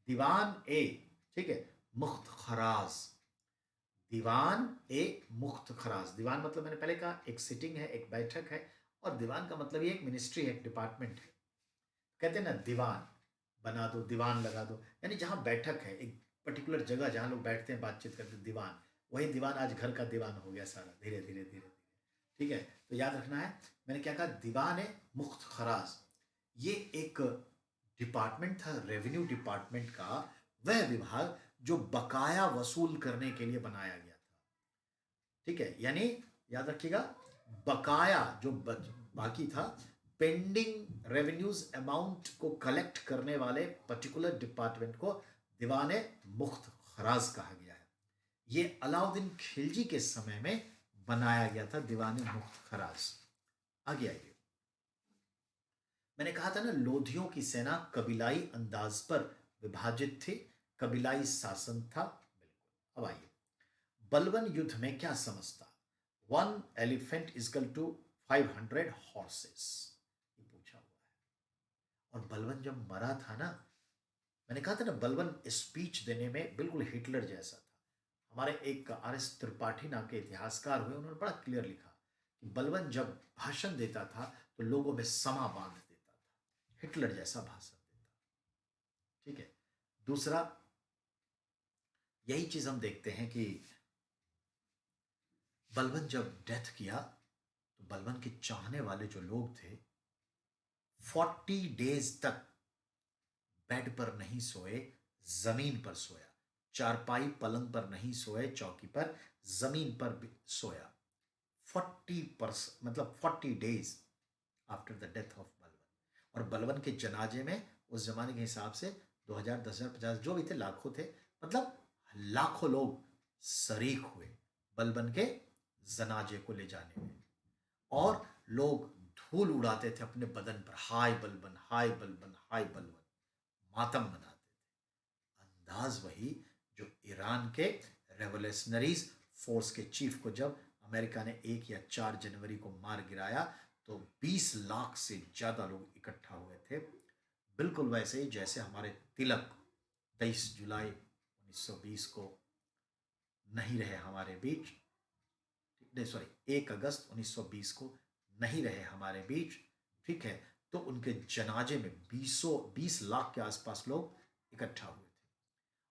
दीवान ए, ठीक है, मुख्त खराज। दीवान ए मुख्त खराज, दीवान मतलब मैंने पहले कहा एक सिटिंग है, एक बैठक है। और दीवान का मतलब ये एक मिनिस्ट्री है, एक डिपार्टमेंट है। कहते हैं ना दीवान बना दो, दीवान लगा दो, यानी जहां बैठक है, एक पर्टिकुलर जगह जहां लोग बैठते हैं, बातचीत करते हैं, दीवान। वही दीवान आज घर का दीवान हो गया सारा, धीरे धीरे धीरे धीरे। ठीक है। तो याद रखना है, मैंने क्या कहा? दीवान है मुख्त खराज, ये एक डिपार्टमेंट था रेवेन्यू डिपार्टमेंट का, वह विभाग जो बकाया वसूल करने के लिए बनाया गया था। ठीक है, यानी याद रखिएगा, बकाया जो बाकी था, पेंडिंग रेवेन्यूज अमाउंट को कलेक्ट करने वाले पर्टिकुलर डिपार्टमेंट को दीवाने मुख्त खराज कहा गया है। ये अलाउद्दीन खिलजी के समय में बनाया गया था दीवाने मुख्त खराज। आगे आइए, मैंने कहा था ना लोधियों की सेना कबीलाई अंदाज पर विभाजित थी, कबीलाई शासन था। बिल्कुल। अब आइए, बलवन युद्ध में क्या समझता? 1 एलिफेंट इजकल टू 500 हॉर्सेस, ये पूछा हुआ है। और बलवन जब मरा था ना, मैंने कहा था ना बलवन स्पीच देने में बिल्कुल हिटलर जैसा था। हमारे एक RS त्रिपाठी नाम के इतिहासकार हुए, उन्होंने बड़ा क्लियर लिखा कि बलवन जब भाषण देता था तो लोगों में समा बांध देता था, हिटलर जैसा भाषण देता। ठीक है। दूसरा, यही चीज हम देखते हैं कि बलवन जब डेथ किया तो बलवन के चाहने वाले जो लोग थे 40 डेज तक बेड पर नहीं सोए, जमीन पर सोया। चारपाई पलंग पर नहीं सोए, चौकी पर, जमीन पर सोया। 40 days after the death of बलवन। और बलवन के जनाजे में उस जमाने के हिसाब से 2000, 10,000, 50 जो भी थे, लाखों थे, मतलब लाखों लोग शरीक हुए बलबन के जनाजे को ले जाने में। और लोग धूल उड़ाते थे अपने बदन पर, हाय बलबन, हाय बलबन, हाय बलबन, मातम मनाते थे। अंदाज वही जो ईरान के रेवोल्यूशनरीज फोर्स के चीफ को जब अमेरिका ने 1 या 4 जनवरी को मार गिराया तो 20 लाख से ज्यादा लोग इकट्ठा हुए थे। बिल्कुल वैसे ही जैसे हमारे तिलक 23 जुलाई 1920 को नहीं रहे हमारे बीच, नहीं सॉरी 1 अगस्त 1920 को नहीं रहे हमारे बीच। ठीक है, तो उनके जनाजे में 20 लाख के आसपास लोग इकट्ठा हुए थे।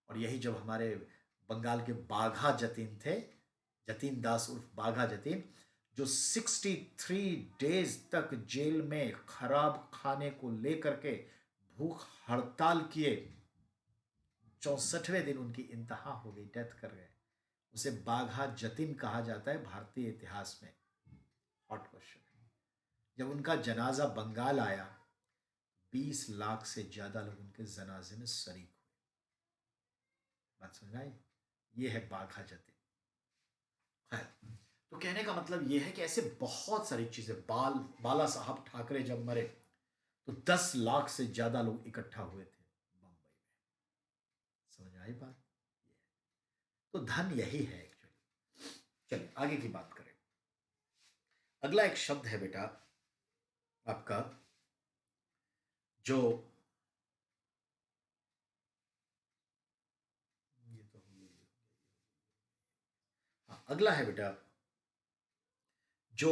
और यही जब हमारे बंगाल के बाघा जतीन थे, जतीन दास उर्फ बाघा जतीन, जो 63 डेज तक जेल में खराब खाने को लेकर के भूख हड़ताल किए, 64वें दिन उनकी इंतहा हो गई, डेथ कर गए। उसे बाघा जतीन कहा जाता है भारतीय इतिहास में। Hot question. जब उनका जनाजा बंगाल आया, 20 लाख से ज्यादा लोग उनके जनाजे में शरीक हुए। बात समझ आई? ये है बाघा जतीन। खैर, तो कहने का मतलब ये है कि ऐसे बहुत सारी चीजें, बाला साहब ठाकरे जब मरे तो 10 लाख से ज्यादा लोग इकट्ठा हुए थे बंबई में। समझ आई बात? तो धन यही है एक्चुअली। चलिए आगे की बात करें। अगला एक शब्द है बेटा आपका, जो ये तो हाँ, अगला है बेटा जो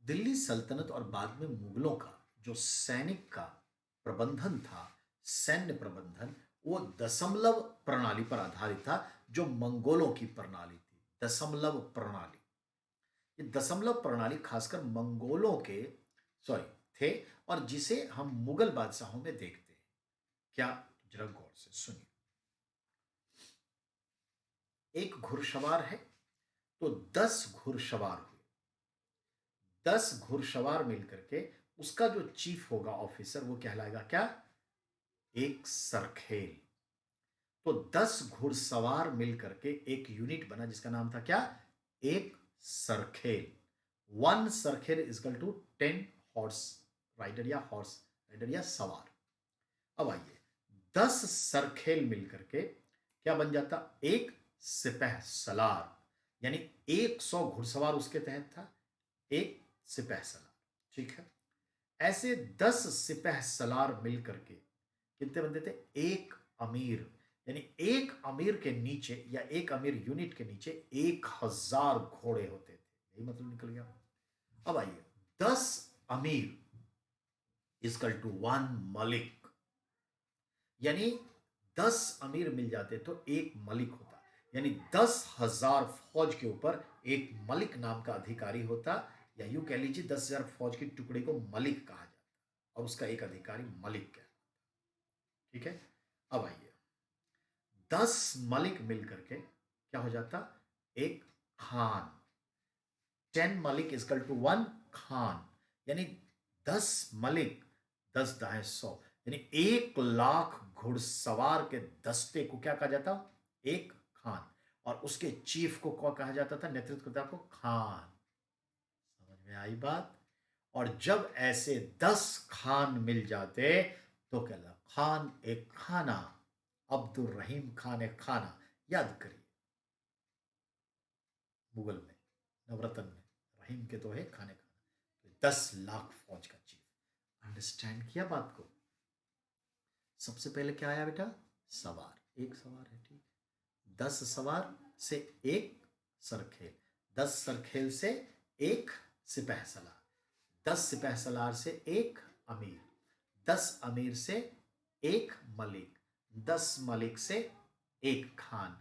दिल्ली सल्तनत और बाद में मुगलों का जो सैनिक का प्रबंधन था, सैन्य प्रबंधन, वो दशमलव प्रणाली पर आधारित था, जो मंगोलों की प्रणाली थी, दशमलव प्रणाली। ये दशमलव प्रणाली खासकर मंगोलों के सॉरी थे, और जिसे हम मुगल बादशाहों में देखते हैं। क्या? जरा गौर से सुनिए। एक घुड़सवार है तो 10 घुड़सवार हुए, 10 घुड़सवार मिलकर के उसका जो चीफ होगा, ऑफिसर, वो कहलाएगा क्या? एक सरखेल। तो 10 घुड़सवार मिलकर के एक यूनिट बना जिसका नाम था क्या? एक सरखेल। 1 सरखेल इजकल टू 10 हॉर्स राइडर या हॉर्स राइडर या सवार। अब आइए, 10 सरखेल मिलकर के क्या बन जाता? एक सिपह सलार। यानी 100 घुड़सवार उसके तहत था, एक सिपह सलार। ठीक है, ऐसे 10 सिपह सलार मिलकर के कितने बनते थे? एक अमीर। यानी एक अमीर के नीचे या एक अमीर यूनिट के नीचे 1000 घोड़े होते थे। यही मतलब निकल गया। अब आइए, 10 अमीर इजकल टू 1 मलिक। यानी 10 अमीर मिल जाते तो एक मलिक होता। यानी 10,000 फौज के ऊपर एक मलिक नाम का अधिकारी होता, या यूं कह लीजिए 10,000 फौज के टुकड़े को मलिक कहा जाता, और उसका एक अधिकारी मलिक कहलाता। ठीक है, अब आइए, 10 मलिक मिलकर के क्या हो जाता? एक खान। 10 मलिक इजकल टू 1 खान। यानी 10 मलिक, 10 दाएं 100, यानी 1 लाख घुड़सवार के दस्ते को क्या कहा जाता? एक खान। और उसके चीफ को क्या कहा जाता था? नेतृत्व को खान। समझ में आई बात? और जब ऐसे 10 खान मिल जाते तो क्या कहला? खान एक खाना, अब्दुल रहीम खान एक खाना। याद करिए, मुगल में, नवरत्न में, रहीम के तो है खाने खाना। तो 10 लाख फौज का चीफ। अंडरस्टैंड किया बात को? सबसे पहले क्या आया बेटा? सवार। एक सवार है, ठीक। 10 सवार से एक सरखेल, 10 सरखेल से एक सिपह सलार, 10 सिपह सलार से एक अमीर, 10 अमीर से एक मलिक, 10 मलिक से एक खान,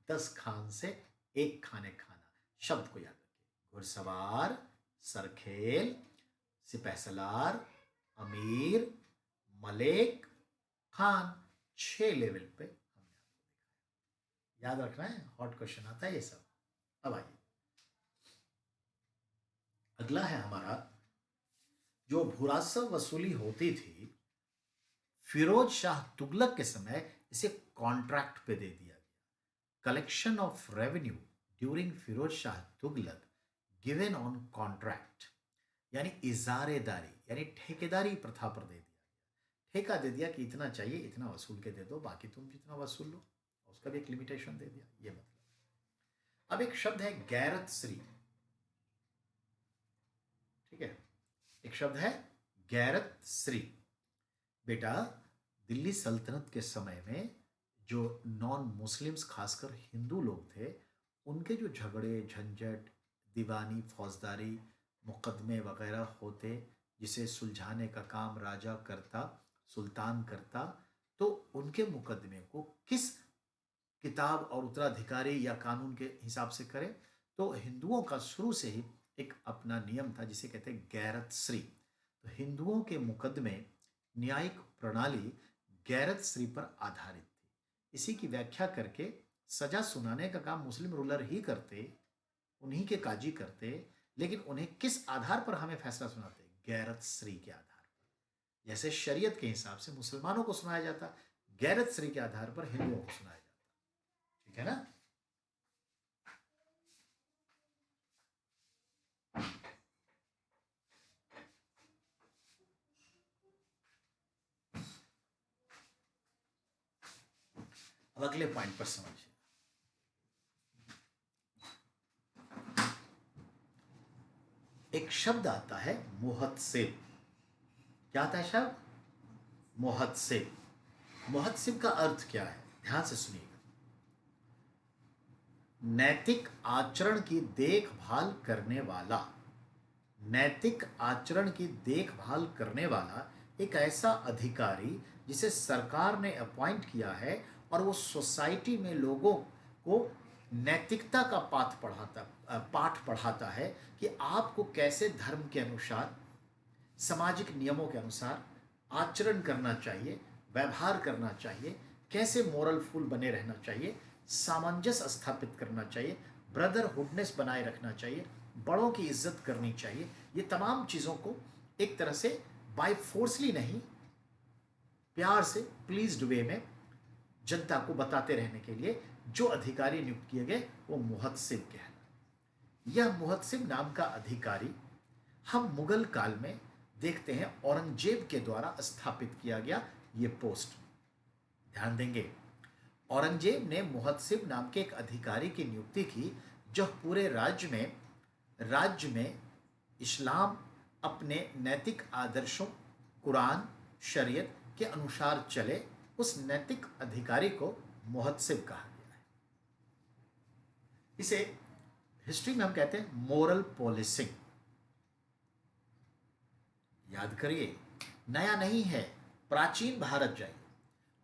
10 खान से एक खाने खाना। शब्द को याद रखिए, घुड़सवार, सरखेल, सिपह सलार, अमीर, मलिक, खान। 6 लेवल पे हमने आपको दिखाया। याद रखना है, हॉट क्वेश्चन आता है ये सब। अब आइए, अगला है हमारा, जो भूरासव वसूली होती थी फिरोज शाह तुगलक के समय, इसे कॉन्ट्रैक्ट पे दे दिया गया। Collection of revenue during Firoz Shah Tughlaq given on contract, यानी इजारेदारी यानी ठेकेदारी प्रथा पर दे दिया। ठेका दे दिया कि इतना चाहिए, इतना वसूल के दे दो, बाकी तुम जितना वसूल लो। उसका भी एक लिमिटेशन दे दिया, ये मतलब। अब एक शब्द है गैरत श्री, ठीक है? एक शब्द है गैरत श्री। बेटा, दिल्ली सल्तनत के समय में जो नॉन मुस्लिम्स, खासकर हिंदू लोग थे, उनके जो झगड़े झंझट, दीवानी फौजदारी मुकदमे वगैरह होते, जिसे सुलझाने का काम राजा करता, सुल्तान करता, तो उनके मुकदमे को किस किताब और उत्तराधिकारी या कानून के हिसाब से करें? तो हिंदुओं का शुरू से ही एक अपना नियम था जिसे कहते हैं गैरत श्री। तो हिंदुओं के मुकदमे, न्यायिक प्रणाली गैरत श्री पर आधारित थी। इसी की व्याख्या करके सजा सुनाने का काम मुस्लिम रूलर ही करते, उन्हीं के काजी करते, लेकिन उन्हें किस आधार पर हमें फैसला सुनाते? गैरत श्री के आधार पर। जैसे शरीयत के हिसाब से मुसलमानों को सुनाया जाता, गैरत श्री के आधार पर हिंदुओं को सुनाया जाता। ठीक है ना? अब अगले पॉइंट पर समझिए। एक शब्द आता है मुहत्सिब। क्या आता है शब्द? मुहत्सिब। मुहत्सिब का अर्थ क्या है? ध्यान से सुनिएगा। नैतिक आचरण की देखभाल करने वाला। नैतिक आचरण की देखभाल करने वाला एक ऐसा अधिकारी जिसे सरकार ने अपॉइंट किया है, और वो सोसाइटी में लोगों को नैतिकता का पाठ पढ़ाता है कि आपको कैसे धर्म के अनुसार, सामाजिक नियमों के अनुसार आचरण करना चाहिए, व्यवहार करना चाहिए, कैसे मोरल फूल बने रहना चाहिए, सामंजस्य स्थापित करना चाहिए, ब्रदरहुडनेस बनाए रखना चाहिए, बड़ों की इज्जत करनी चाहिए। ये तमाम चीज़ों को एक तरह से बाय फोर्सली नहीं, प्यार से, प्लीज्ड वे में जनता को बताते रहने के लिए जो अधिकारी नियुक्त किए गए, वो मुहत्सिब कहलाए। यह मुहत्सिब नाम का अधिकारी हम मुगल काल में देखते हैं, औरंगजेब के द्वारा स्थापित किया गया ये पोस्ट। ध्यान देंगे, औरंगजेब ने मुहत्सिब नाम के एक अधिकारी की नियुक्ति की जो पूरे राज्य में इस्लाम अपने नैतिक आदर्शों, कुरान, शरीयत के अनुसार चले। उस नैतिक अधिकारी को मुहत्सिब कहा गया है। इसे हिस्ट्री में हम कहते हैं मोरल पॉलिसिंग। याद करिए, नया नहीं है, प्राचीन भारत जाइए।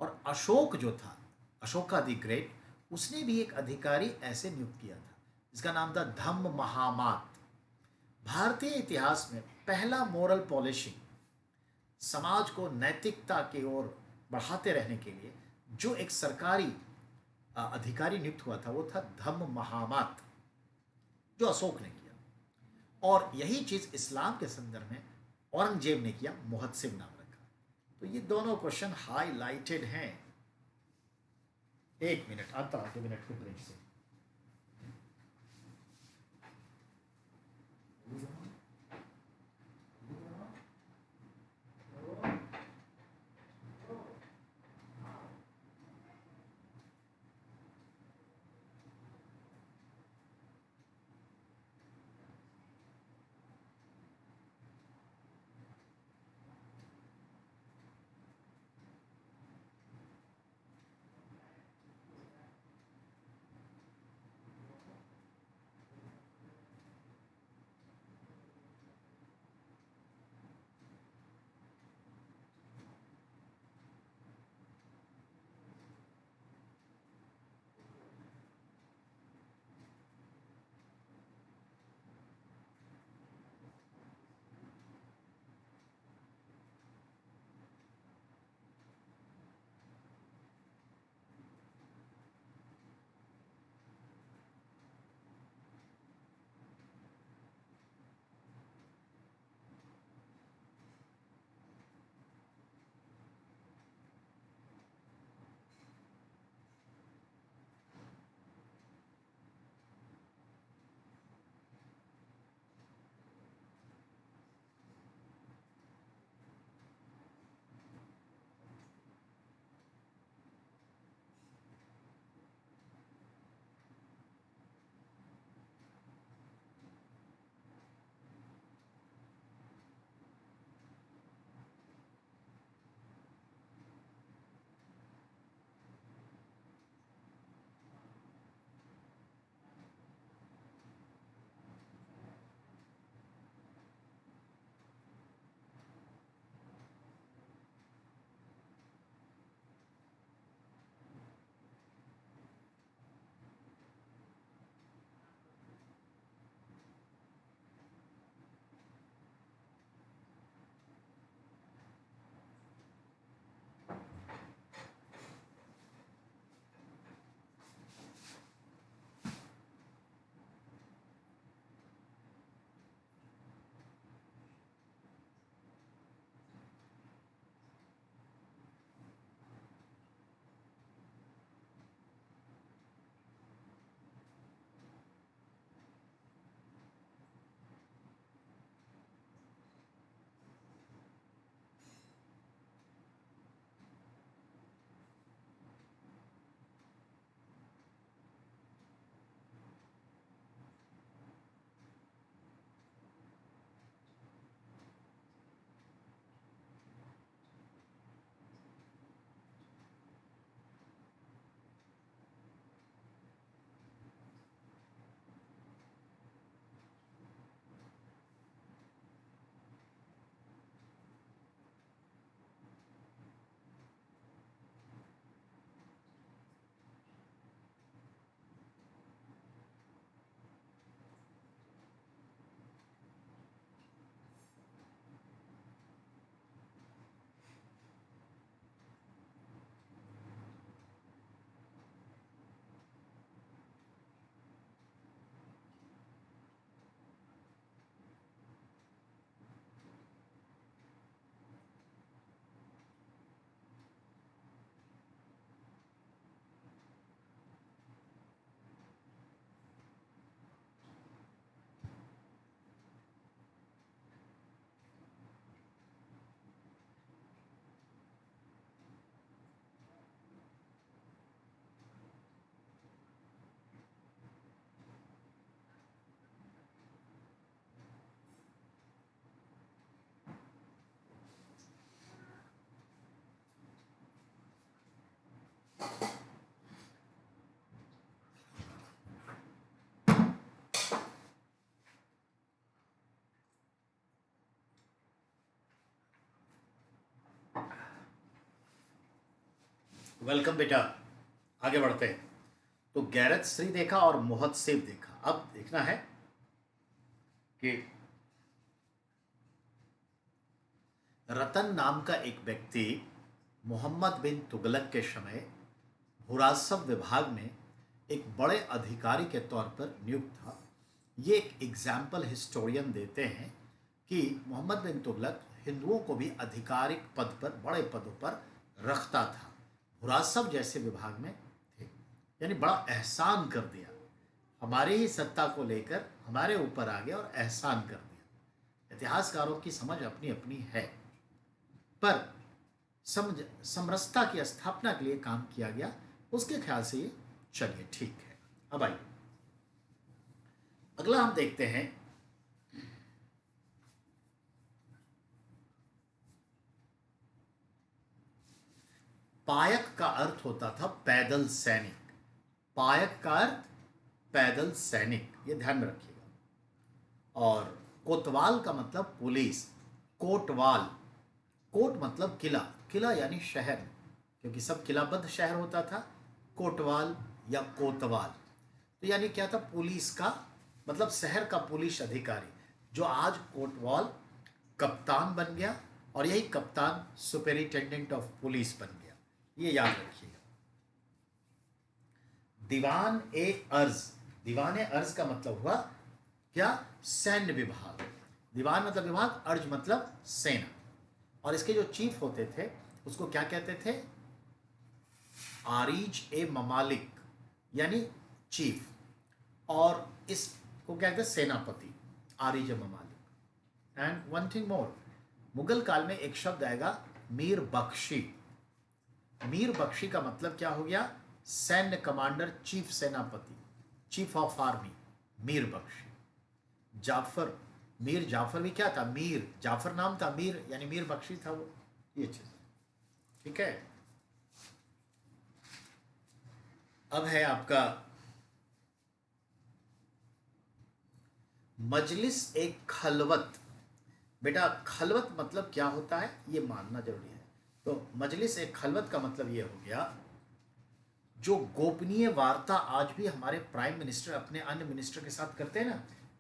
और अशोक जो था, अशोका द ग्रेट, उसने भी एक अधिकारी ऐसे नियुक्त किया था जिसका नाम था धम्म महामात। भारतीय इतिहास में पहला मोरल पॉलिशिंग, समाज को नैतिकता की ओर बढ़ाते रहने के लिए जो एक सरकारी अधिकारी नियुक्त हुआ था, वो था धम्म महामात, जो अशोक ने किया। और यही चीज इस्लाम के संदर्भ में औरंगजेब ने किया, मुहत्सिब नाम रखा। तो ये दोनों क्वेश्चन हाईलाइटेड हैं। 1 मिनट आता, 2 मिनट के ब्रेक से। वेलकम बेटा, आगे बढ़ते हैं। तो गैरत श्री देखा और मुहत्सिब देखा। अब देखना है कि रतन नाम का एक व्यक्ति मोहम्मद बिन तुगलक के समय हुरासब विभाग में एक बड़े अधिकारी के तौर पर नियुक्त था। ये एक एग्जाम्पल हिस्टोरियन देते हैं कि मोहम्मद बिन तुगलक हिंदुओं को भी आधिकारिक पद पर, बड़े पदों पर रखता था। हुरासब जैसे विभाग में थे। यानी बड़ा एहसान कर दिया, हमारी ही सत्ता को लेकर हमारे ऊपर आ गया और एहसान कर दिया। इतिहासकारों की समझ अपनी अपनी है, पर समझ समरसता की स्थापना के लिए काम किया गया, उसके ख्याल से ये चलिए ठीक है। अब आइए अगला हम देखते हैं। पायक का अर्थ होता था पैदल सैनिक। पायक का अर्थ पैदल सैनिक, ये ध्यान में रखिएगा। और कोतवाल का मतलब पुलिस। कोटवाल, कोट मतलब किला, किला यानी शहर, क्योंकि सब किलाबद्ध शहर होता था। कोटवाल या कोतवाल, तो यानी क्या था, पुलिस का मतलब शहर का पुलिस अधिकारी, जो आज कोटवाल कप्तान बन गया, और यही कप्तान सुपरिटेंडेंट ऑफ पुलिस बन गया, ये याद रखिएगा। दीवान ए अर्ज, दीवान ए अर्ज का मतलब हुआ क्या, सैन्य विभाग। दीवान मतलब विभाग, अर्ज मतलब सेना। और इसके जो चीफ होते थे उसको क्या कहते थे, आरिज ए ममालिक, यानी चीफ। और इसको क्या कहते हैं, सेनापति, आरिज ए ममालिक। And one thing more, Mughal काल में एक शब्द आएगा मीर बख्शी। मीर बख्शी का मतलब क्या हो गया, सैन्य कमांडर, चीफ सेनापति, चीफ ऑफ आर्मी, मीर बख्शी। जाफर, मीर जाफर भी क्या था, मीर जाफर नाम था, मीर यानी मीर बख्शी था वो, ये चीज। ठीक है। अब है आपका मजलिस एक खलवत। बेटा खलवत मतलब क्या होता है ये मानना जरूरी है। तो मजलिस एक खलवत का मतलब ये हो गया, जो गोपनीय वार्ता आज भी हमारे प्राइम मिनिस्टर अपने अन्य मिनिस्टर के साथ करते हैं ना,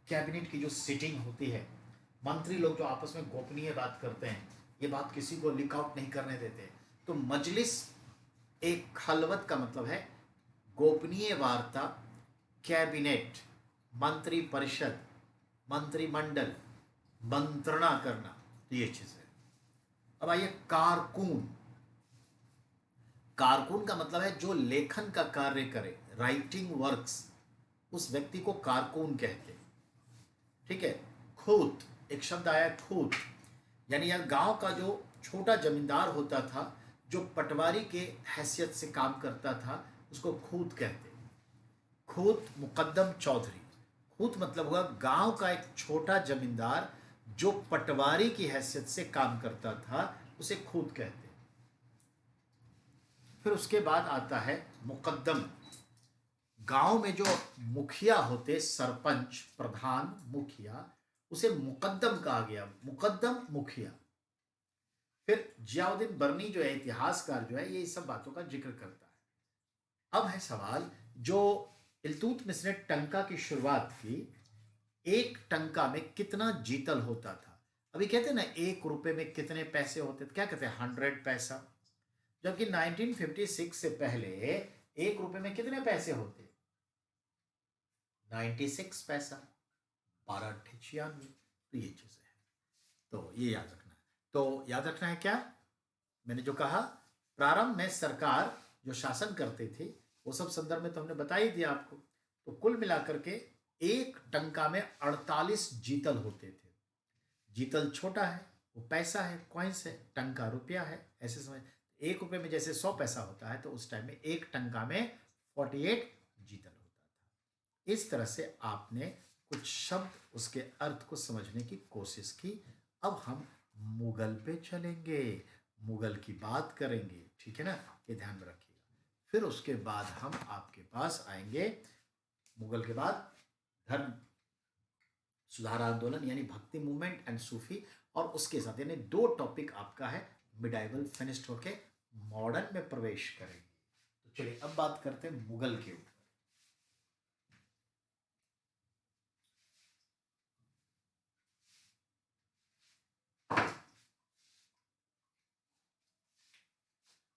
कैबिनेट की जो सीटिंग होती है, मंत्री लोग जो आपस में गोपनीय बात करते हैं, ये बात किसी को लीक आउट नहीं करने देते। तो मजलिस एक खलवत का मतलब है गोपनीय वार्ता, कैबिनेट, मंत्री परिषद, मंत्रिमंडल, मंत्रणा करना, तो ये चीज है। अब आइए कारकून। कारकून का मतलब है जो लेखन का कार्य करे, राइटिंग वर्क्स, उस व्यक्ति को कारकून कहते हैं। ठीक है। खूत, एक शब्द आया खूत, यानी यह गांव का जो छोटा जमींदार होता था, जो पटवारी के हैसियत से काम करता था, उसको खूत कहते हैं। खूत मुकद्दम चौधरी, खूत मतलब हुआ गांव का एक छोटा जमींदार जो पटवारी की हैसियत से काम करता था, उसे खूत कहते हैं। फिर उसके बाद आता है मुकद्दम। गांव में जो मुखिया होते, सरपंच, प्रधान, मुखिया, उसे मुकद्दम कहा गया, मुकद्दम मुखिया। फिर जियाउद्दीन बर्नी जो है, इतिहासकार जो है, ये सब बातों का जिक्र करता है। अब है सवाल, जो इल्तुतमिश ने टंका की शुरुआत की, एक टंका में कितना जीतल होता था। अभी कहते हैं ना 1 रुपए में कितने पैसे होते थे, क्या कहते हैं, 100 पैसा। जबकि 1956 से पहले 1 रुपए में कितने पैसे होते, 96 पैसा, 12 96। तो ये चीज है, तो ये याद रखना है। तो याद रखना है क्या, मैंने जो कहा, प्रारंभ में सरकार जो शासन करते थे, वो सब संदर्भ में तो हमने बता ही दिया आपको। तो कुल मिलाकर के एक टंका में 48 जीतल होते थे। जीतल छोटा है, वो पैसा है, कॉइन्स है, टंका रुपया है, ऐसे समझ। 1 रुपए में जैसे 100 पैसा होता है, तो उस टाइम में एक टंका में 48 जीतल होता था। इस तरह से आपने कुछ शब्द, उसके अर्थ को समझने की कोशिश की। अब हम मुगल पे चलेंगे, मुगल की बात करेंगे, ठीक है ना, ये ध्यान में रखिएगा। फिर उसके बाद हम आपके पास आएंगे, मुगल के बाद धर्म सुधार आंदोलन यानी भक्ति मूवमेंट एंड सूफी, और उसके साथ यानी 2 टॉपिक आपका है, मिडाइवल फिनिश्ड होके मॉडर्न में प्रवेश करेंगे। तो चलिए अब बात करते हैं मुगल के ऊपर।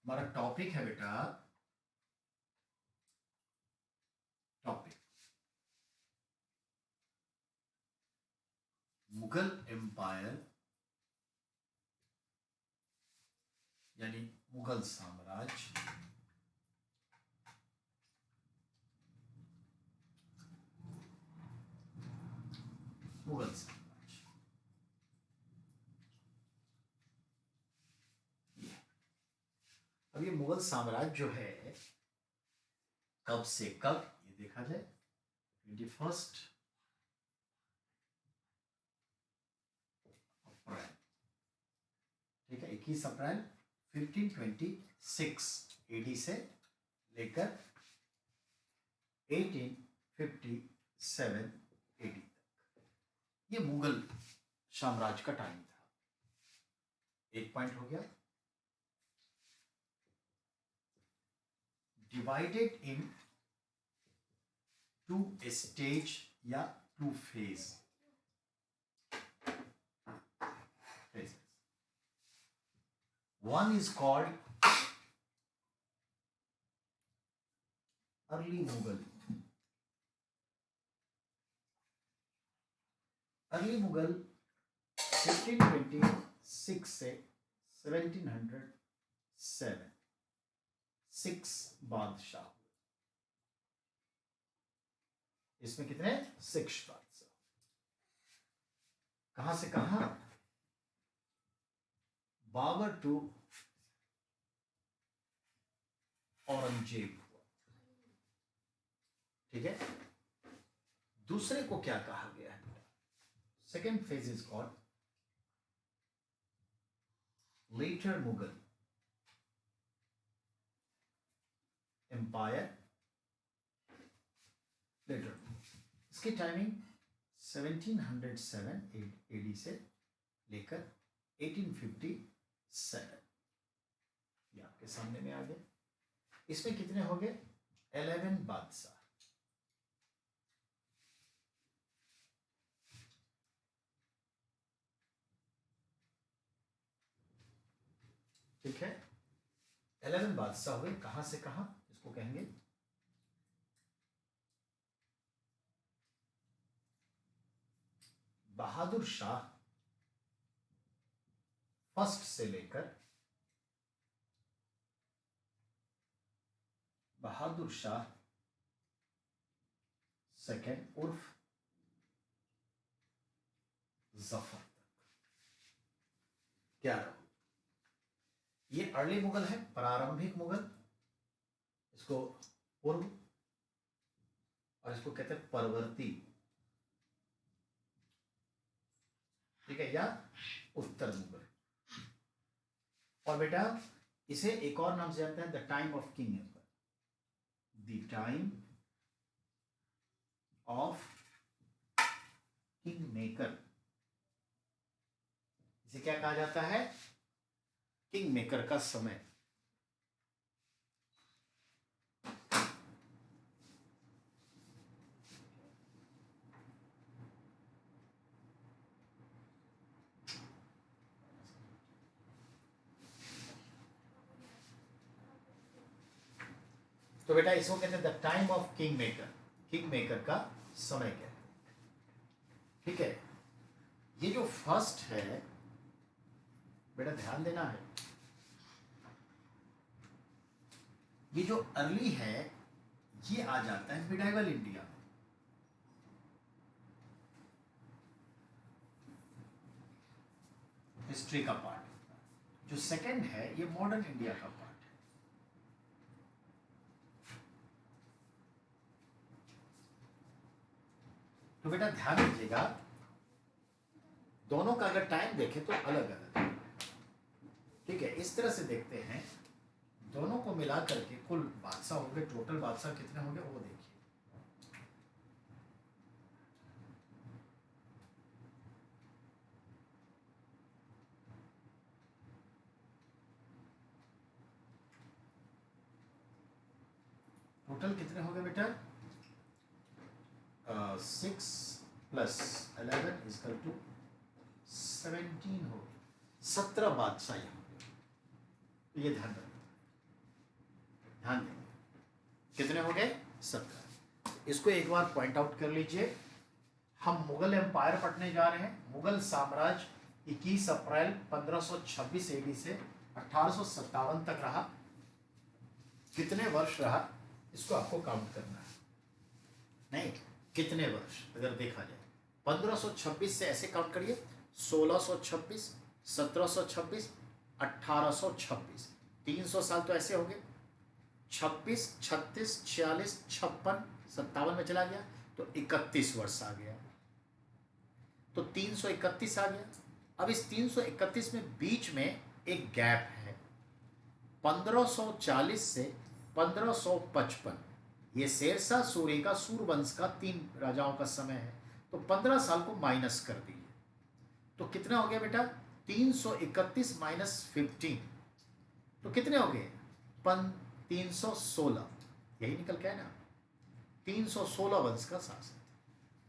हमारा टॉपिक है बेटा, टॉपिक मुगल एम्पायर यानी मुगल साम्राज्य मुगल साम्राज्य। अब ये मुगल साम्राज्य जो है कब से कब ये देखा जाए, 21 अप्रैल, ठीक है, 21 अप्रैल 1526 एडी से लेकर 1857 एडी तक ये मुगल साम्राज्य का टाइम था। एक पॉइंट हो गया। डिवाइडेड इन 2 स्टेज या 2 phase. One is called early Mughal। Early Mughal 1526 से 1707 6 बादशाह। इसमें कितने? 6 बादशाह। कहां से कहां? बाबर टू औरंगजेब हुआ, ठीक है। दूसरे को क्या कहा गया है? Second phase is called later Mughal empire. Later इसकी टाइमिंग 1707 एडी से लेकर 1857, ये आपके सामने में आ गए। इसमें कितने हो गए? 11 बादशाह। ठीक है, 11 बादशाह हुए। कहां से कहां? इसको कहेंगे बहादुर शाह फर्स्ट से लेकर बहादुर शाह सेकेंड उर्फ जफर तक। 11। ये अर्ली मुगल है, प्रारंभिक मुगल। इसको पूर्व और इसको कहते हैं परवर्ती, ठीक है, या उत्तर मुगल। और बेटा इसे एक और नाम से जानते हैं, the time of king. The time of king maker, इसे क्या कहा जाता है? किंग मेकर का समय। तो बेटा इसको कहते हैं the time of king maker. King maker का समय क्या है, ठीक है। ये जो फर्स्ट है बेटा ध्यान देना है, ये जो अर्ली है ये आ जाता है मिडाइवल इंडिया में। हिस्ट्री का पार्ट। जो सेकंड है ये मॉडर्न इंडिया का पार्ट है। तो बेटा ध्यान दीजिएगा, दोनों का अगर टाइम देखें तो अलग अलग है, ठीक है। इस तरह से देखते हैं, दोनों को मिला करके कुल बादशाह हो गए। टोटल बादशाह कितने होंगे वो देखिए। टोटल कितने हो गए बेटा? 6 + 11 = 17 हो गए। 17 बादशाह यहाँ पे। ये ध्यान रखना, ध्यान देंगे। कितने हो गए? 17। इसको एक बार पॉइंट आउट कर लीजिए। हम मुगल एम्पायर पढ़ने जा रहे हैं। मुगल साम्राज्य 21 अप्रैल 1526 एडी से 1857 तक रहा। कितने वर्ष रहा इसको आपको काउंट करना है, नहीं कितने वर्ष अगर देखा जाए 1526 से ऐसे काउंट करिए 1626, 1726, 1826, 300 साल तो ऐसे हो गए। 26, 36, 46, 56, 57 में चला गया तो 31 वर्ष आ गया, तो 331 आ गया। अब इस 331 में बीच में एक गैप है 1540 से 1555, ये शेरशाह सूरी का सूरवंश का 3 राजाओं का समय है, तो 15 साल को माइनस कर दीजिए तो कितना हो गया बेटा 331 माइनस 15 तो कितने हो गए 316, यही निकल के है ना 316 वंश का शासन,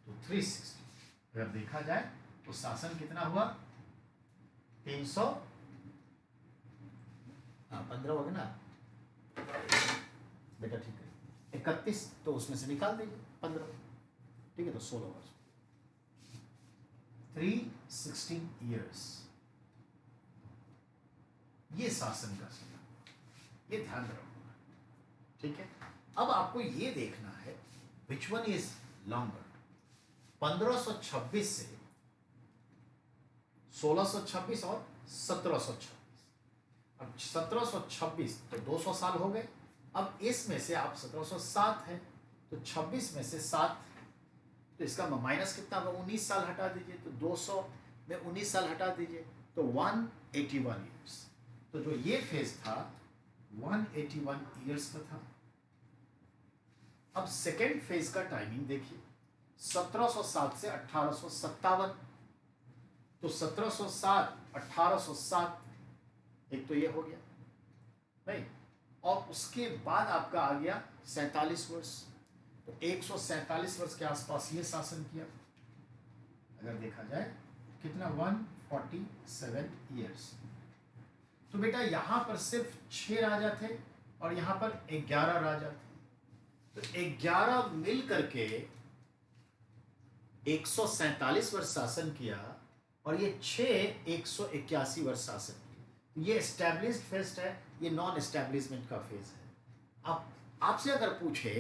तो 360 अगर देखा जाए तो शासन कितना हुआ 300, 15 हो गया ना बेटा, ठीक है 31 तो उसमें से निकाल दीजिए 15, ठीक है तो 16 वर्ष 316 ईयर्स ये शासन का समय, ये ध्यान रखना, ठीक है। अब आपको ये देखना है विच वन इज लॉन्गर, 1526 से 1626 और 1726। अब 1726 तो 200 साल हो गए। अब इसमें से आप 1707 है तो 26 में से 7 तो इसका माइनस कितना होगा 19 साल हटा दीजिए, तो 200 में 19 साल हटा दीजिए तो 181 ईयर्स। तो जो ये फेज था 181 ईयर्स का था। अब सेकेंड फेज का टाइमिंग देखिए 1707 से 1857, तो 1707 1807 एक तो ये हो गया नहीं, और उसके बाद आपका आ गया 47 वर्ष, तो 147 वर्ष के आसपास ये शासन किया। अगर देखा जाए कितना 147 ईयर्स। तो बेटा यहां पर सिर्फ 6 राजा थे और यहां पर 11 राजा थे, तो 11 मिल करके 147 वर्ष शासन किया और ये 6 181 वर्ष शासन किया। ये एस्टैब्लिश्ड फेज है, ये नॉन एस्टैब्लिशमेंट का फेज है। अब आपसे अगर पूछे